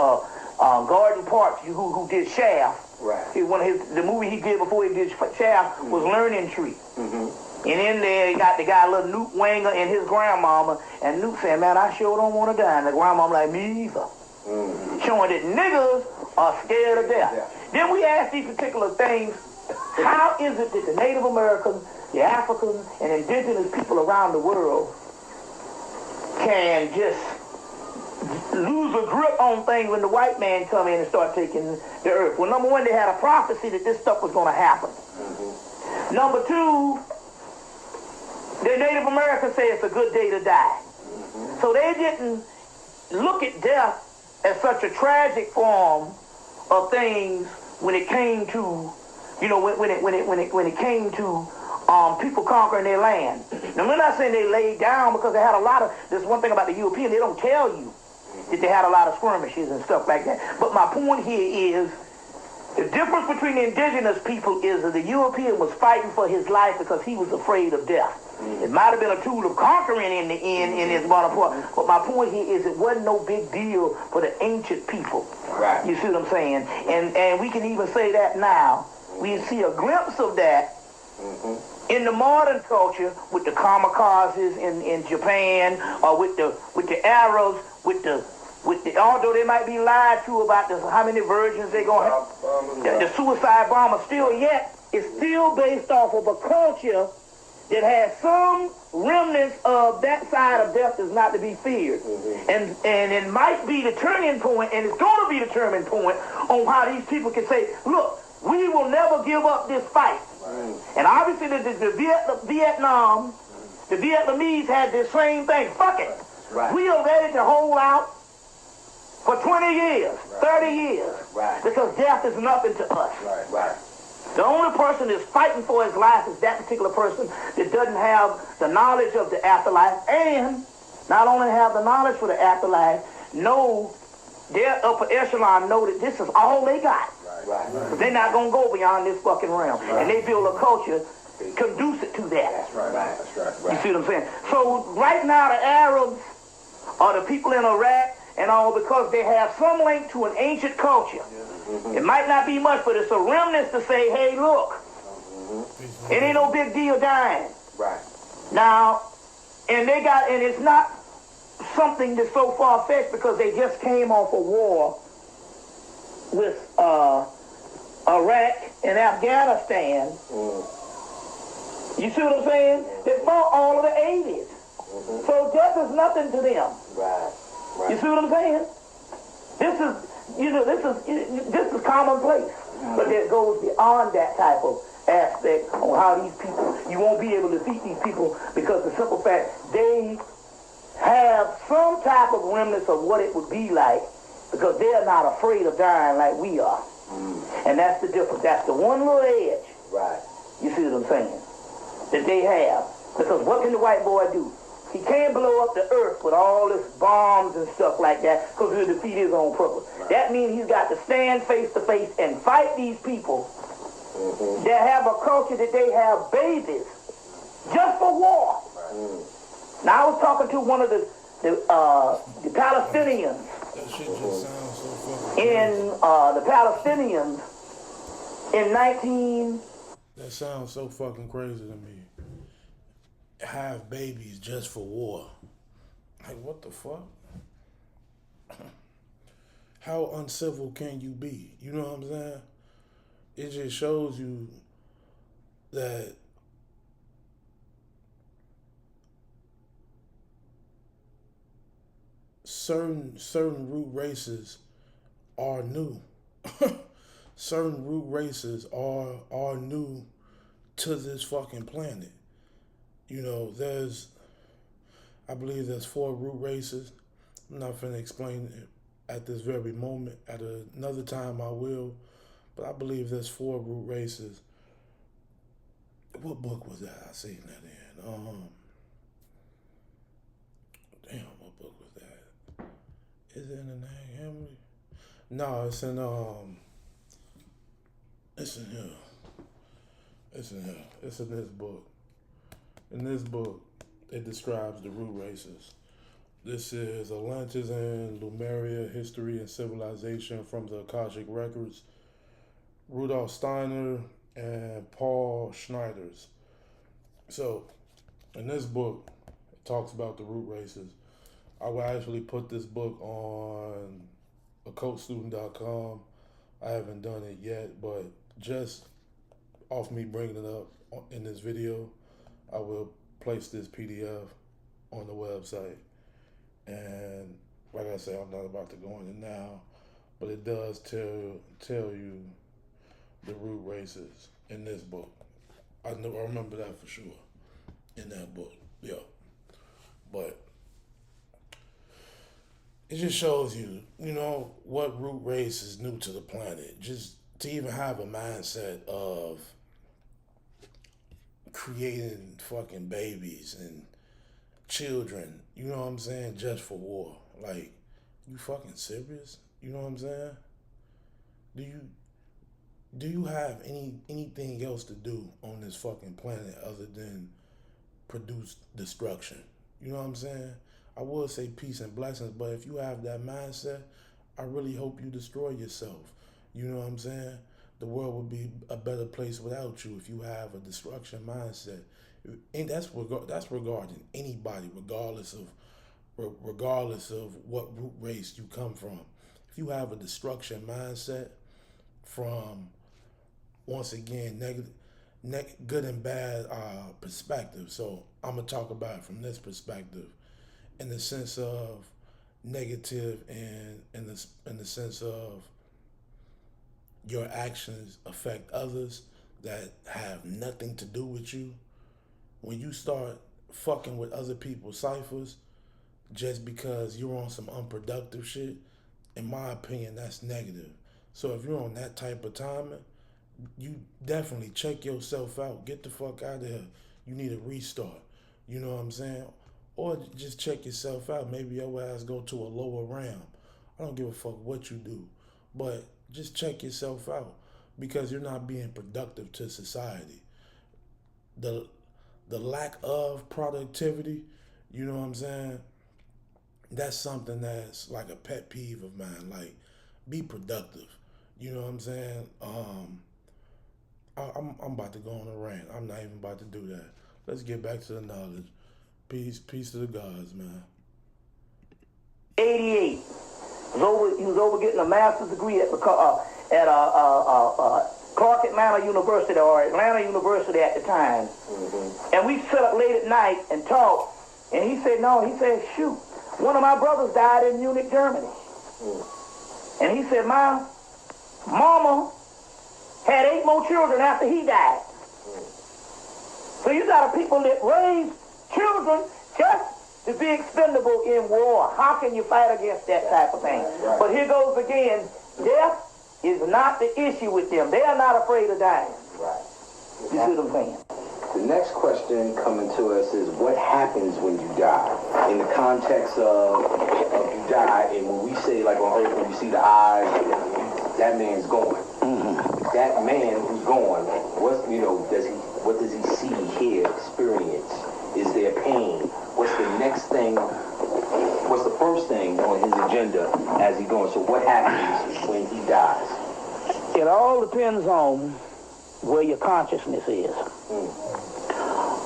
Speaker 2: Gordon Parks, who did Shaft.
Speaker 3: Right.
Speaker 2: The movie he did before he did Shaft was Learning Tree.
Speaker 3: Mm-hmm.
Speaker 2: And in there, you got the guy, little Newt Wanger, and his grandmama. And Newt saying, man, I sure don't want to die. And the grandmama like, me either.
Speaker 3: Mm-hmm.
Speaker 2: Showing that niggas are scared of death. Yeah. Then we ask these particular things, how is it that the Native Americans, the Africans, and indigenous people around the world can just lose a grip on things when the white man come in and start taking the earth? Well, number one, they had a prophecy that this stuff was going to happen. Mm-hmm. Number two, the Native Americans say it's a good day to die. Mm-hmm. So they didn't look at death as such a tragic form of things when it came to, when it came to people conquering their land. Now, we're not saying they laid down, because they had a lot of, there's one thing about the European, they don't tell you that they had a lot of skirmishes and stuff like that. But my point here is, the difference between the indigenous people is that the European was fighting for his life because he was afraid of death. It might have been a tool of conquering in the end in his Bonaparte, but my point here is it wasn't no big deal for the ancient people.
Speaker 3: Right.
Speaker 2: You see what I'm saying? And we can even say that now. We see a glimpse of that in the modern culture with the kamikazes in Japan, or with the Arabs, with the although they might be lied to about how many virgins they're going to have, the suicide bomber, still yet, it's still based off of a culture that has some remnants of that side of death is not to be feared. And it might be the turning point, and it's going to be the turning point on how these people can say, look, we will never give up this fight. And obviously the Vietnamese had the same thing. Fuck it. We are ready to hold out for 20 years, 30 years, because death is nothing to us. The only person that's fighting for his life is that particular person that doesn't have the knowledge of the afterlife, and not only have the knowledge for the afterlife, know their upper echelon know that this is all they got. But they're not going to go beyond this fucking realm. And they build a culture conducive to that. You see what I'm saying? So right now the Arabs or the people in Iraq and all, because they have some link to an ancient culture. It might not be much, but it's a remnant to say, hey, look, it ain't no big deal dying. Now, and it's not something that's so far-fetched, because they just came off a war with Iraq and Afghanistan. You see what I'm saying? They fought all of the 80s. So death is nothing to them. You see what I'm saying? This is commonplace. But it goes beyond that type of aspect on how these people, you won't be able to defeat these people, because the simple fact, they have some type of remnants of what it would be like, because they're not afraid of dying like we are. And that's the difference. That's the one little edge. You see what I'm saying? That they have. Because what can the white boy do? He can't blow up the earth with all this bombs and stuff like that, because he'll defeat his own purpose. That means he's got to stand face to face and fight these people that have a culture that they have babies just for war. Now I was talking to one of the Palestinians.
Speaker 1: That shit just sounds so fucking
Speaker 2: the Palestinians in 19...
Speaker 1: That sounds so fucking crazy to me. Have babies just for war. Like, what the fuck? How uncivil can you be? You know what I'm saying? It just shows you that certain root races are new. Certain root races are new to this fucking planet. You know, I believe there's 4 root races. I'm not finna explain it at this very moment. At another time I will. But I believe there's 4 root races. what book was that? I seen that in. Damn, what book was that? Is it in the name Henry? No, it's in it's in here. It's in here. It's in this book. In this book, it describes the root races. This is Atlantis and Lemuria, History and Civilization from the Akashic Records. Rudolf Steiner and Paul Schneiders. So, in this book, it talks about the root races. I will actually put this book on occultstudent.com. I haven't done it yet, but just off me bringing it up in this video, I will place this PDF on the website. And like I said, I'm not about to go into it now, but it does tell you the root races in this book. I remember that for sure in that book. Yeah. But it just shows you, what root race is new to the planet. Just to even have a mindset of creating fucking babies and children, you know what I'm saying, just for war. Like, you fucking serious? You know what I'm saying? Do you have anything else to do on this fucking planet other than produce destruction? You know what I'm saying? I would say peace and blessings, but if you have that mindset, I really hope you destroy yourself. You know what I'm saying? The world would be a better place without you if you have a destruction mindset. And that's regarding anybody, regardless of what root race you come from. If you have a destruction mindset from, once again, good and bad perspective. So I'm gonna talk about it from this perspective, in the sense of negative, and in the sense of your actions affect others that have nothing to do with you. When you start fucking with other people's ciphers just because you're on some unproductive shit, in my opinion, that's negative. So if you're on that type of timing, you definitely check yourself out. Get the fuck out of here. You need a restart. You know what I'm saying? Or just check yourself out. Maybe your ass go to a lower realm. I don't give a fuck what you do. But just check yourself out, because you're not being productive to society. The lack of productivity, you know what I'm saying? That's something that's like a pet peeve of mine. Like, be productive. You know what I'm saying? I'm about to go on a rant. I'm not even about to do that. Let's get back to the knowledge. Peace to the gods, man.
Speaker 2: 88. He was over getting a master's degree at Clark Atlanta University, or Atlanta University at the time. Mm-hmm. And we sat up late at night and talked. And he said, shoot, one of my brothers died in Munich, Germany. And he said, my mama had 8 more children after he died. So you got people that raise children just to be expendable in war. How can you fight against that type of thing? Right. But here goes again, death is not the issue with them. They are not afraid of dying.
Speaker 3: Right.
Speaker 2: You see what I'm saying?
Speaker 3: The next question coming to us is, what happens when you die? In the context of you die, and when we say, like on Earth, when you see the eyes, that man's going. Mm-hmm. That man who's going, what does he see, hear, experience? Is there pain? What's the next thing? What's the first thing on his agenda as he's going? So what happens when he dies?
Speaker 2: It all depends on where your consciousness is.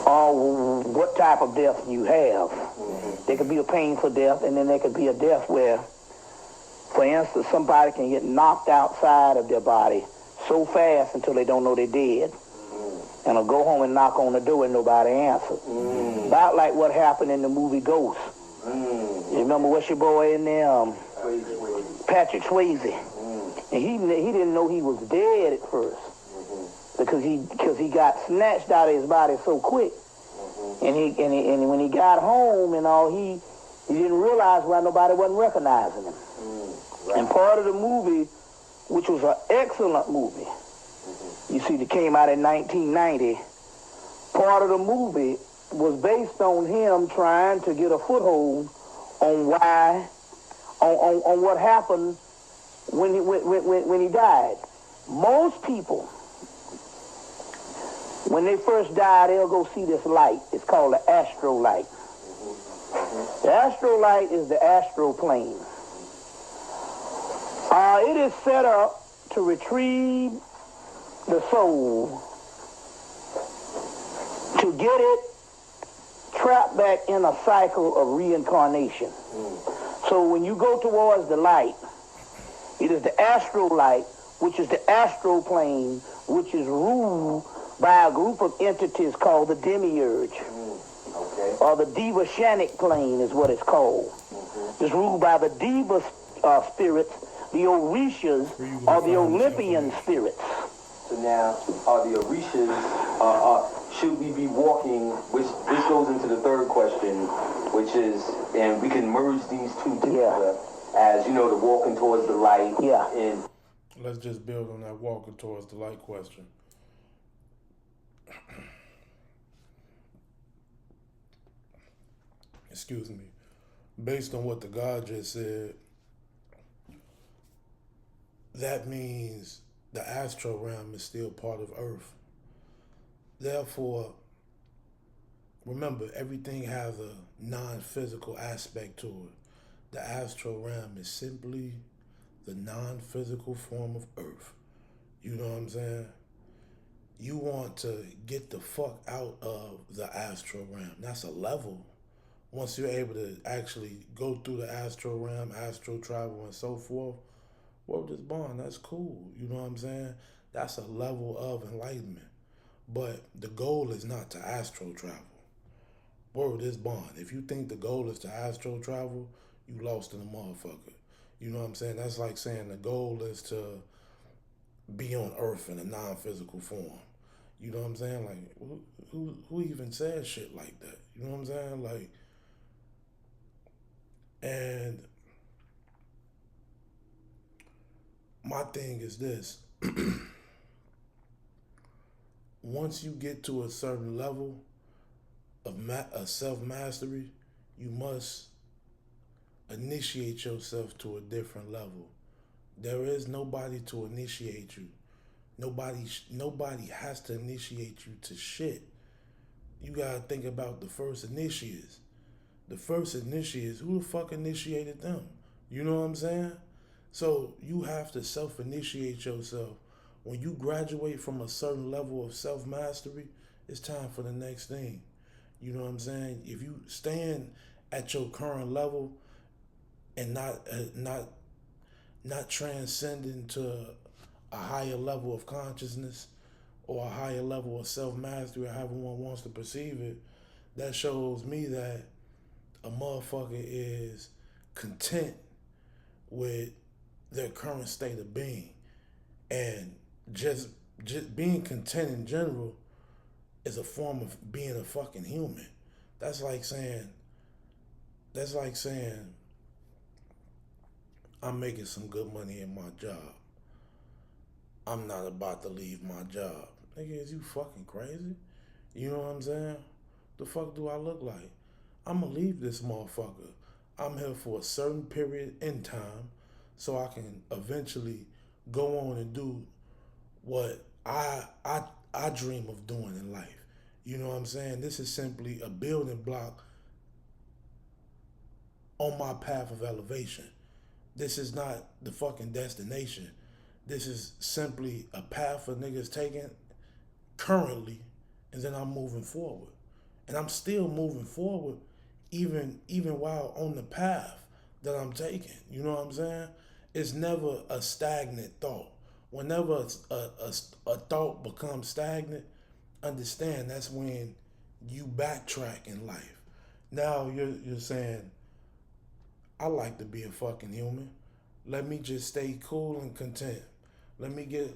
Speaker 2: Or what type of death you have. Mm-hmm. There could be a painful death, and then there could be a death where, for instance, somebody can get knocked outside of their body so fast until they don't know they're dead. And they'll go home and knock on the door and nobody answers. About like what happened in the movie Ghost. You remember what's your boy in there? Patrick Swayze. And he didn't know he was dead at first. Because he got snatched out of his body so quick. And when he got home and all, he didn't realize why nobody wasn't recognizing him. And part of the movie, which was an excellent movie, you see, that came out in 1990, part of the movie was based on him trying to get a foothold on why, on what happened when he died. Most people, when they first die, they'll go see this light. It's called the astral light. The astral light is the astral plane. It is set up to retrieve the soul, to get it trapped back in a cycle of reincarnation. So when you go towards the light, it is the astral light, which is the astral plane, which is ruled by a group of entities called the demiurge. Or the Devashanic plane is what it's called. It's ruled by the Deva spirits, the Orishas, or the Olympian spirits.
Speaker 3: So now, are the Orishas, should we be walking, which this goes into the third question, which is, and we can merge these two together, as, you know, the walking towards the light.
Speaker 2: Yeah.
Speaker 3: And
Speaker 1: let's just build on that walking towards the light question. Excuse me. Based on what the God just said, that means the astral realm is still part of Earth. Therefore, remember, everything has a non-physical aspect to it. The astral realm is simply the non-physical form of Earth. You know what I'm saying? You want to get the fuck out of the astral realm. That's a level. Once you're able to actually go through the astral realm, astral travel, and so forth, word is bond. That's cool. You know what I'm saying? That's a level of enlightenment. But the goal is not to astral travel. Word is bond. If you think the goal is to astral travel, you lost in a motherfucker. You know what I'm saying? That's like saying the goal is to be on Earth in a non-physical form. You know what I'm saying? Like, who even says shit like that? You know what I'm saying? Like, and my thing is this. Once you get to a certain level of self-mastery, you must initiate yourself to a different level. There is nobody to initiate you. Nobody has to initiate you to shit. You gotta think about the first initiates. The first initiates, who the fuck initiated them? You know what I'm saying? So you have to self-initiate yourself. When you graduate from a certain level of self-mastery, it's time for the next thing. You know what I'm saying? If you stand at your current level and not transcending to a higher level of consciousness or a higher level of self-mastery, or however one wants to perceive it, that shows me that a motherfucker is content with their current state of being. And just being content in general is a form of being a fucking human. That's like saying I'm making some good money in my job. I'm not about to leave my job. Nigga, is you fucking crazy? You know what I'm saying? The fuck do I look like? I'm gonna leave this motherfucker. I'm here for a certain period in time so I can eventually go on and do what I dream of doing in life. You know what I'm saying? This is simply a building block on my path of elevation. This is not the fucking destination. This is simply a path for niggas taking currently, and then I'm moving forward. And I'm still moving forward even while on the path that I'm taking. You know what I'm saying? It's never a stagnant thought. Whenever a thought becomes stagnant, understand that's when you backtrack in life. Now you're saying, I like to be a fucking human. Let me just stay cool and content. Let me get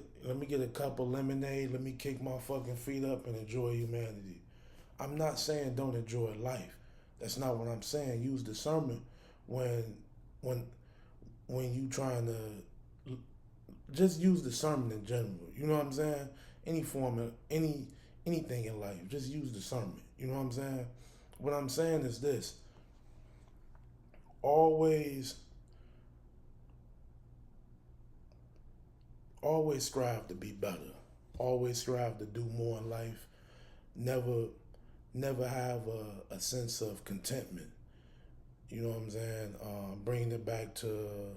Speaker 1: a cup of lemonade. Let me kick my fucking feet up and enjoy humanity. I'm not saying don't enjoy life. That's not what I'm saying. Use discernment when you trying to just use discernment in general. You know what I'm saying? Any anything in life. Just use discernment. You know what I'm saying? What I'm saying is this. Always strive to be better. Always strive to do more in life. Never have a sense of contentment. You know what I'm saying? Bringing it back to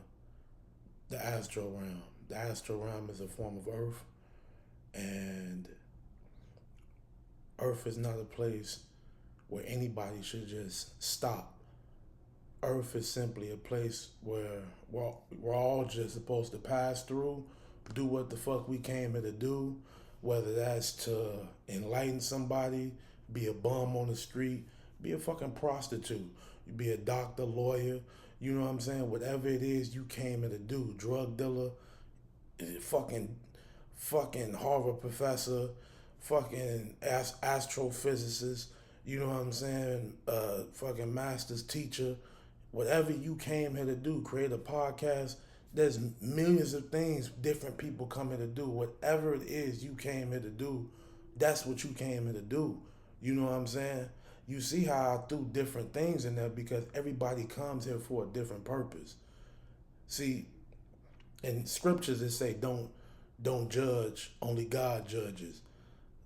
Speaker 1: the astral realm. The astral realm is a form of earth, and earth is not a place where anybody should just stop. Earth is simply a place where we're all just supposed to pass through, do what the fuck we came here to do, whether that's to enlighten somebody, be a bum on the street, be a fucking prostitute, be a doctor, lawyer, you know what I'm saying? Whatever it is you came here to do, drug dealer, fucking Harvard professor, fucking astrophysicist, you know what I'm saying? Fucking master's teacher, whatever you came here to do, create a podcast. There's millions of things different people come here to do. Whatever it is you came here to do, that's what you came here to do. You know what I'm saying? You see how I threw different things in there because everybody comes here for a different purpose. See, in scriptures it say don't judge, only God judges.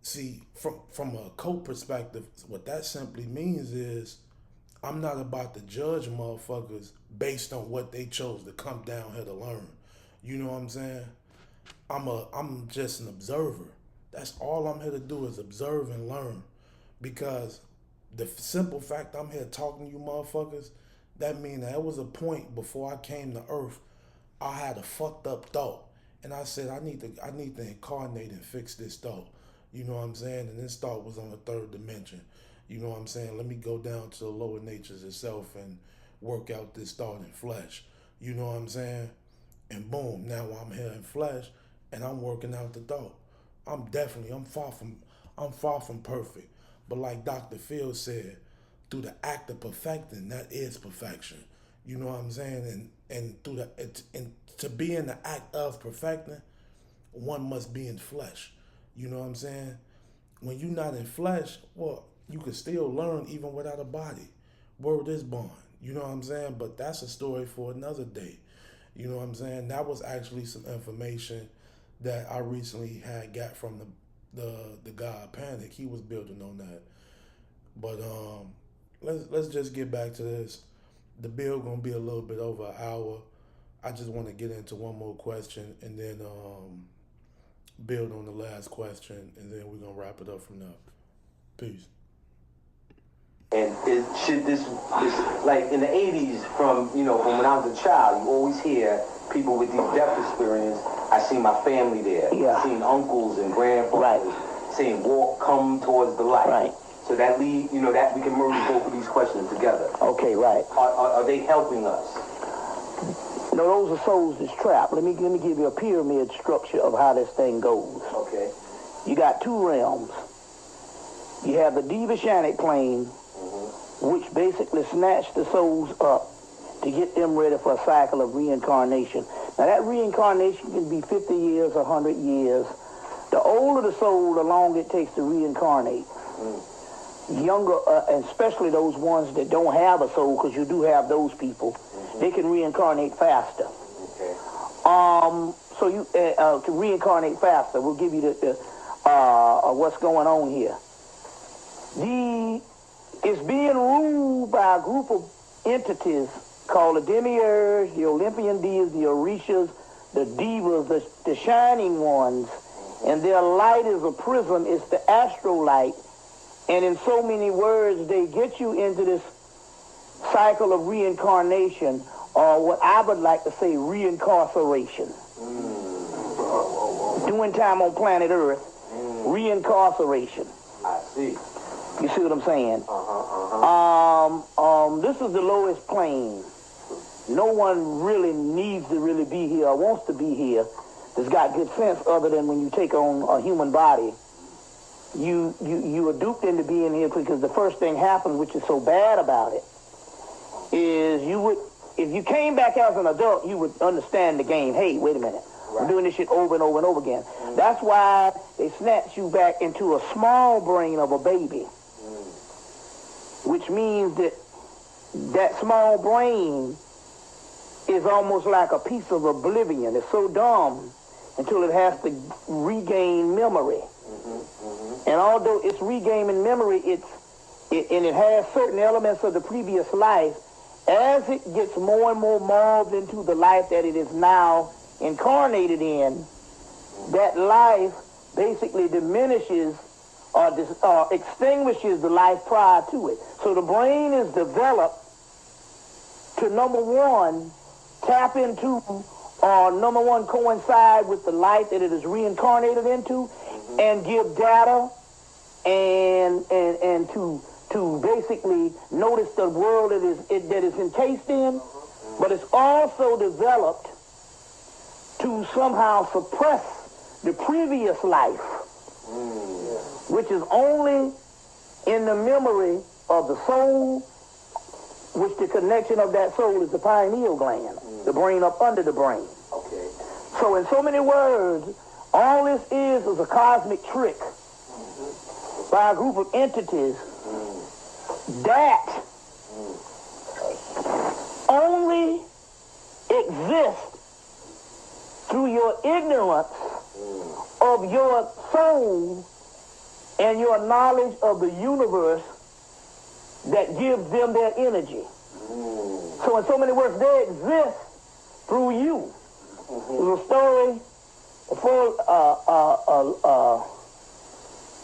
Speaker 1: See, from a occult perspective, what that simply means is I'm not about to judge motherfuckers based on what they chose to come down here to learn. You know what I'm saying? I'm just an observer. That's all I'm here to do is observe and learn. Because the simple fact I'm here talking to you motherfuckers, that means there was a point before I came to Earth, I had a fucked up thought. And I said, I need to incarnate and fix this thought. You know what I'm saying? And this thought was on the third dimension. You know what I'm saying? Let me go down to the lower natures itself and work out this thought in flesh. You know what I'm saying? And boom, now I'm here in flesh and I'm working out the thought. I'm far from perfect. But like Dr. Phil said, through the act of perfecting, that is perfection. You know what I'm saying? And through and to be in the act of perfecting, one must be in flesh. You know what I'm saying? When you're not in flesh, well, you can still learn even without a body. Word is born. You know what I'm saying? But that's a story for another day. You know what I'm saying? That was actually some information that I recently had got from the guy Panic. He was building on that. But let's just get back to this. The bill gonna be a little bit over an hour. I just want to get into one more question and then build on the last question, and then we're gonna wrap it up from there. Peace.
Speaker 3: And should this like in the 80s from when I was a child, you always hear people with these death experience. I seen my family there.
Speaker 2: Yeah.
Speaker 3: I seen uncles and grandfathers saying come towards the light.
Speaker 2: Right.
Speaker 3: So that that we can merge both of these questions together.
Speaker 2: Okay, right.
Speaker 3: Are they helping us?
Speaker 2: No, those are souls that's trapped. Let me give you a pyramid structure of how this thing goes.
Speaker 3: Okay.
Speaker 2: You got two realms. You have the Devashanic plane, which basically snatched the souls up to get them ready for a cycle of reincarnation. Now that reincarnation can be 50 years, 100 years. The older the soul, the longer it takes to reincarnate. Younger, and especially those ones that don't have a soul, because you do have those people, they can reincarnate faster.
Speaker 3: Okay.
Speaker 2: So you can reincarnate faster. We'll give you the what's going on here. It's being ruled by a group of entities called the demiurge, the Olympian deities, the orishas, the divas, the shining ones, and their light is a prism. It's the astral light. And in so many words, they get you into this cycle of reincarnation, or what I would like to say, reincarceration. Doing time on planet Earth, reincarceration.
Speaker 3: I see.
Speaker 2: You see what I'm saying? This is the lowest plane. No one really needs to really be here or wants to be here that's got good sense other than when you take on a human body. You are duped into being here because the first thing happens, which is so bad about it, is if you came back as an adult, you would understand the game. Hey, wait a minute. I'm doing this shit over and over and over again. That's why they snatch you back into a small brain of a baby, which means that that small brain is almost like a piece of oblivion. It's so dumb until it has to regain memory. And although it's regaining memory, and it has certain elements of the previous life, as it gets more and more morphed into the life that it is now incarnated in, that life basically diminishes or extinguishes the life prior to it. So the brain is developed to, number one, tap into, or number one, coincide with the life that it is reincarnated into, and give data and to basically notice the world that is encased in. But it's also developed to somehow suppress the previous life, which is only in the memory of the soul, which the connection of that soul is the pineal gland, the brain up under the brain.
Speaker 3: Okay.
Speaker 2: So in so many words, all this is a cosmic trick by a group of entities that only exist through your ignorance of your soul and your knowledge of the universe that gives them their energy. So in so many words, they exist through you. There's a story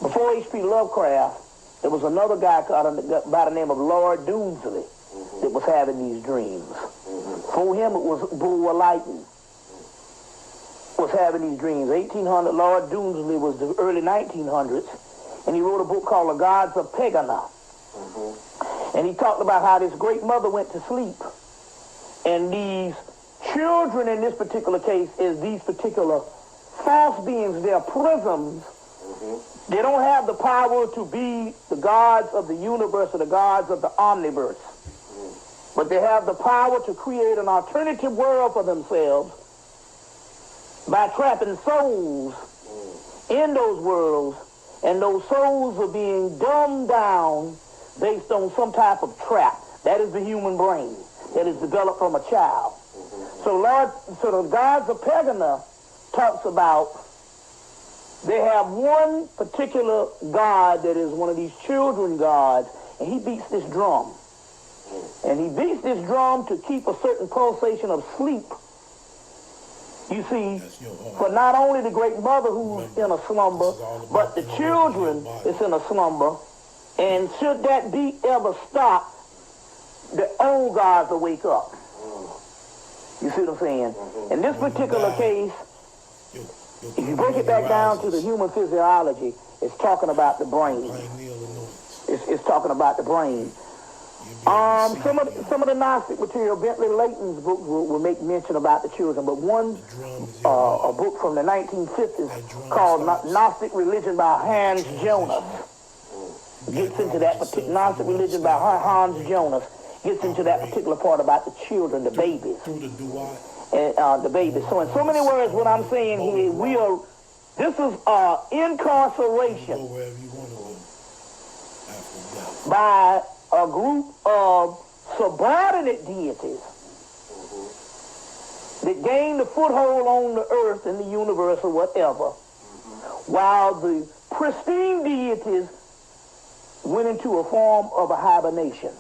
Speaker 2: before H.P. Lovecraft. There was another guy by the name of Lord Doomsley that was having these dreams. For him, it was Bulwer Lytton was having these dreams. 1800, Lord Doomsley was the early 1900s, and he wrote a book called The Gods of Pegana. And he talked about how this great mother went to sleep, and these children in this particular case is these particular false beings, they're prisms. They don't have the power to be the gods of the universe or the gods of the omniverse. But they have the power to create an alternative world for themselves by trapping souls in those worlds, and those souls are being dumbed down based on some type of trap. That is the human brain that is developed from a child. So the gods of Pegana talks about they have one particular god that is one of these children gods, and he beats this drum. And he beats this drum to keep a certain pulsation of sleep, you see, for not only the great mother who's in a slumber, but the children that's in a slumber. And should that beat ever stop, the old gods will wake up. You see what I'm saying? In this particular case, if you break it back down to the human physiology, it's talking about the brain. It's talking about the brain. Some of the Gnostic material, Bentley Layton's book will make mention about the children, but one a book from the 1950s called Gnostic Religion by Hans Jonas gets into that particular Gnostic Religion by Hans Jonas gets into that particular part about the children, the babies. And the babies. So in so many words, what I'm saying here, this is incarceration by a group of subordinate deities that gained a foothold on the earth and the universe or whatever, while the pristine deities went into a form of a hibernation.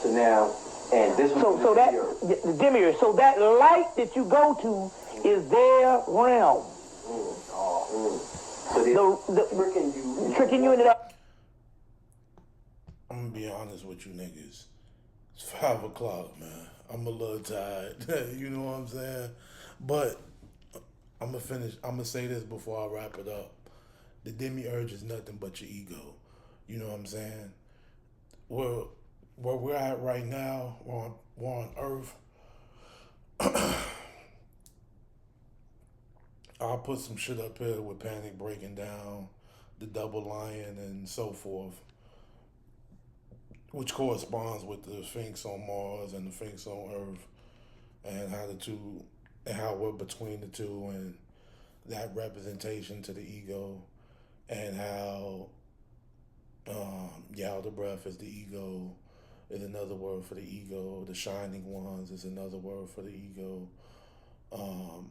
Speaker 3: So now, and this was
Speaker 2: the demiurge. So that light that you go to is their realm. So they're tricking you into that.
Speaker 1: I'm gonna be honest with you niggas. It's 5 o'clock, man. I'm a little tired. You know what I'm saying? But I'm gonna say this before I wrap it up. The demiurge is nothing but your ego. You know what I'm saying? Where we're at right now, we're on Earth. I'll put some shit up here with Panic breaking down the double lion and so forth, which corresponds with the Sphinx on Mars and the Sphinx on Earth, and how the two and how we're between the two, and that representation to the ego, and how Yao the breath is the ego, is another word for the ego. The shining ones is another word for the ego. Um,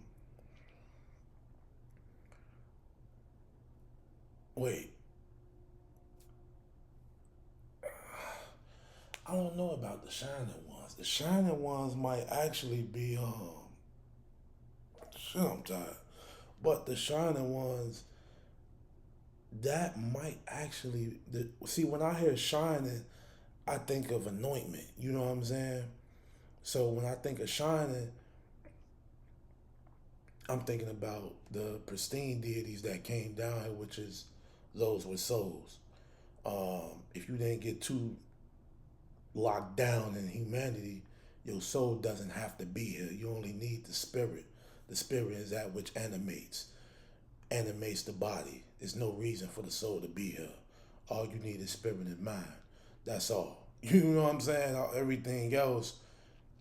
Speaker 1: wait, I don't know about the shining ones. The shining ones might actually be shit, I'm tired. But the shining ones, that might actually see, when I hear shining, I think of anointment. You know what I'm saying? So when I think of shining, I'm thinking about the pristine deities that came down here, which is those with souls. If you didn't get too locked down in humanity, your soul doesn't have to be here. You only need the spirit. The spirit is that which animates the body. There's no reason for the soul to be here. All you need is spirit and mind. That's all. You know what I'm saying? Everything else,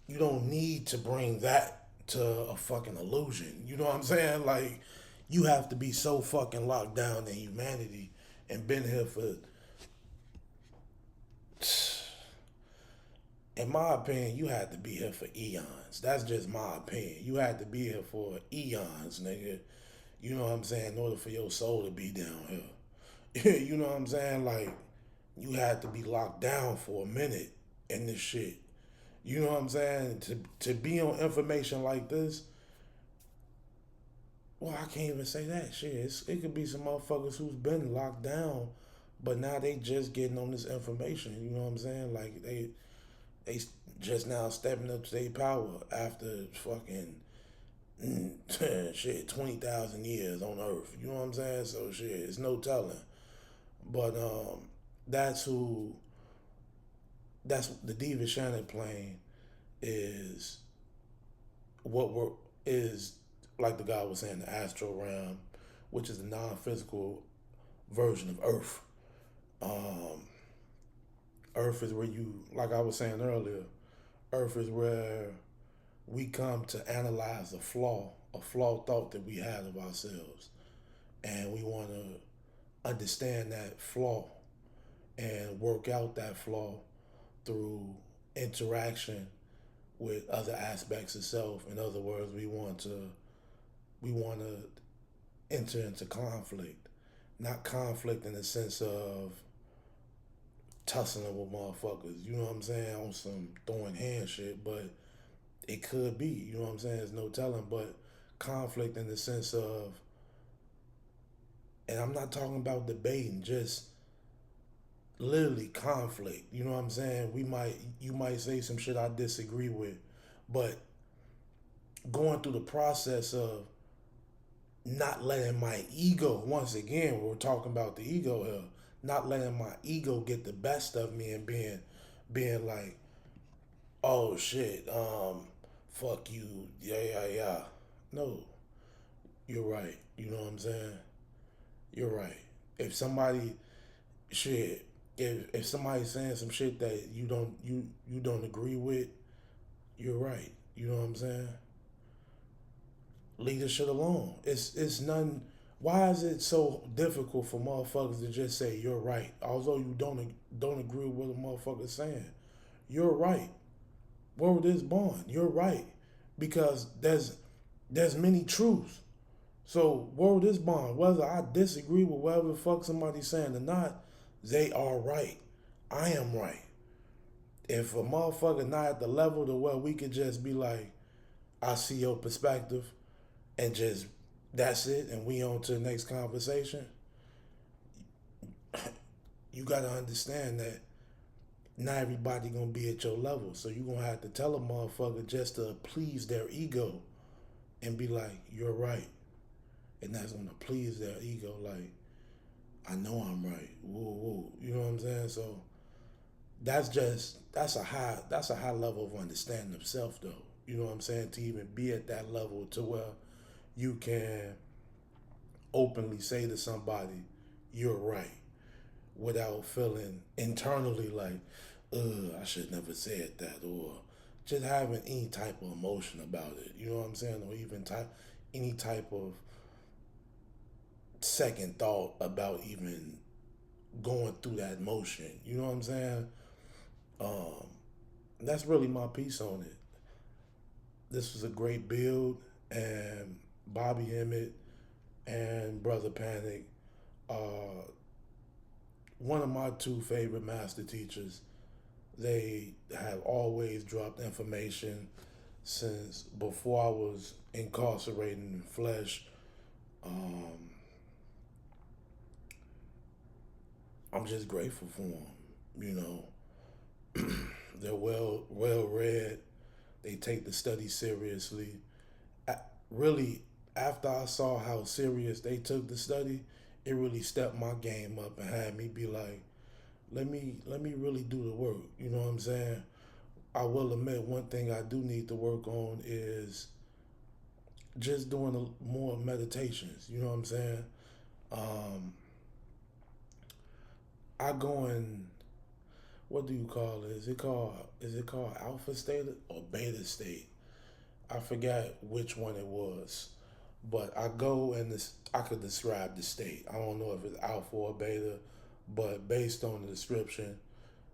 Speaker 1: you don't need to bring that to a fucking illusion. You know what I'm saying? Like, you have to be so fucking locked down in humanity and been here for, in my opinion, you had to be here for eons. That's just my opinion. You had to be here for eons, nigga. You know what I'm saying? In order for your soul to be down here. You know what I'm saying? Like, you had to be locked down for a minute in this shit. You know what I'm saying? To be on information like this, well, I can't even say that shit. It could be some motherfuckers who's been locked down, but now they just getting on this information. You know what I'm saying? Like, they just now stepping up to their power after fucking shit 20,000 years on Earth. You know what I'm saying? So shit, it's no telling. But that's who. That's the Diva Shannon plane is what we're is like the guy was saying, the astral realm, which is the non-physical version of Earth. Earth is where you, like I was saying earlier, Earth is where we come to analyze a flawed thought that we had of ourselves, and we want to understand that flaw and work out that flaw through interaction with other aspects of self. In other words, we want to enter into conflict, not conflict in the sense of tussling with motherfuckers. You know what I'm saying? On some throwing hand shit, but it could be. You know what I'm saying? There's no telling, but conflict in the sense of, and I'm not talking about debating, just literally conflict. You know what I'm saying? You might say some shit I disagree with, but going through the process of not letting my ego, once again, we're talking about the ego here, not letting my ego get the best of me and being like, oh shit, fuck you, yeah. No, you're right. You know what I'm saying? You're right. If somebody shit, if somebody's saying some shit that you don't agree with, you're right. You know what I'm saying? Leave this shit alone. It's none. Why is it so difficult for motherfuckers to just say you're right, although you don't agree with what a motherfucker's saying? You're right. Word is born. You're right, because there's many truths. So word is bond. Whether I disagree with whatever the fuck somebody's saying or not, they are right. I am right. If a motherfucker not at the level to where we could just be like, I see your perspective, and just that's it, and we on to the next conversation, you gotta understand that not everybody gonna be at your level. So you gonna have to tell a motherfucker just to please their ego and be like, you're right. And that's gonna please their ego, like, I know I'm right. Woo woo. You know what I'm saying? So that's a high level of understanding of self though. You know what I'm saying? To even be at that level to where you can openly say to somebody, you're right, without feeling internally like, I should never said that, or just having any type of emotion about it. You know what I'm saying? Or even any type of second thought about even going through that motion. You know what I'm saying? That's really my piece on it. This was a great build, and Bobby Hemmitt and Brother Panic are one of my two favorite master teachers. They have always dropped information since before I was incarcerated in flesh. I'm just grateful for them, you know. They're well read. They take the study seriously. Really, after I saw how serious they took the study, it really stepped my game up and had me be like, let me really do the work. You know what I'm saying? I will admit one thing I do need to work on is just doing more meditations. You know what I'm saying? I go in, what do you call it? Is it called alpha state or beta state? I forgot which one it was. But I go and I could describe the state. I don't know if it's alpha or beta, but based on the description,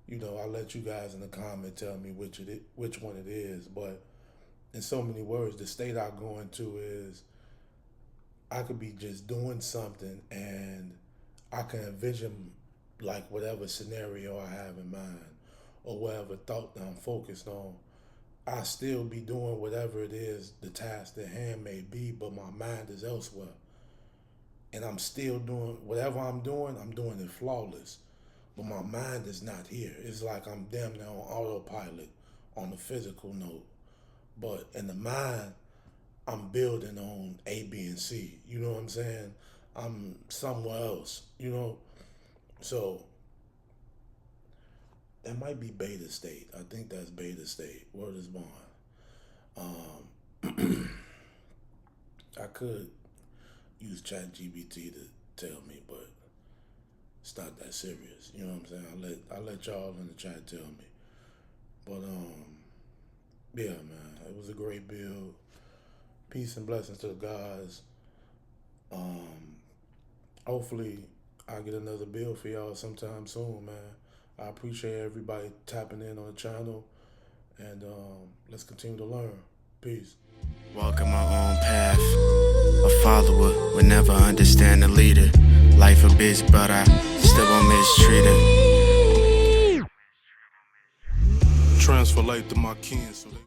Speaker 1: you know, I'll let you guys in the comment tell me which one it is. But in so many words, the state I go into is I could be just doing something and I can envision like whatever scenario I have in mind or whatever thought that I'm focused on. I still be doing whatever it is the task at hand may be, but my mind is elsewhere. And I'm still doing whatever I'm doing it flawless. But my mind is not here. It's like I'm damn near on autopilot on the physical note. But in the mind, I'm building on A, B, and C. You know what I'm saying? I'm somewhere else, you know? So that might be beta state. I think that's beta state. Word is born. I could use ChatGPT to tell me, but it's not that serious. You know what I'm saying? I'll let y'all in the chat tell me. But yeah, man, it was a great build. Peace and blessings to the guys. Hopefully I'll get another build for y'all sometime soon, man. I appreciate everybody tapping in on the channel, and let's continue to learn. Peace.
Speaker 4: Walking my own path. A follower would never understand the leader. Life a bitch, but I still won't mistreat her.
Speaker 1: Transfer light to my kin so they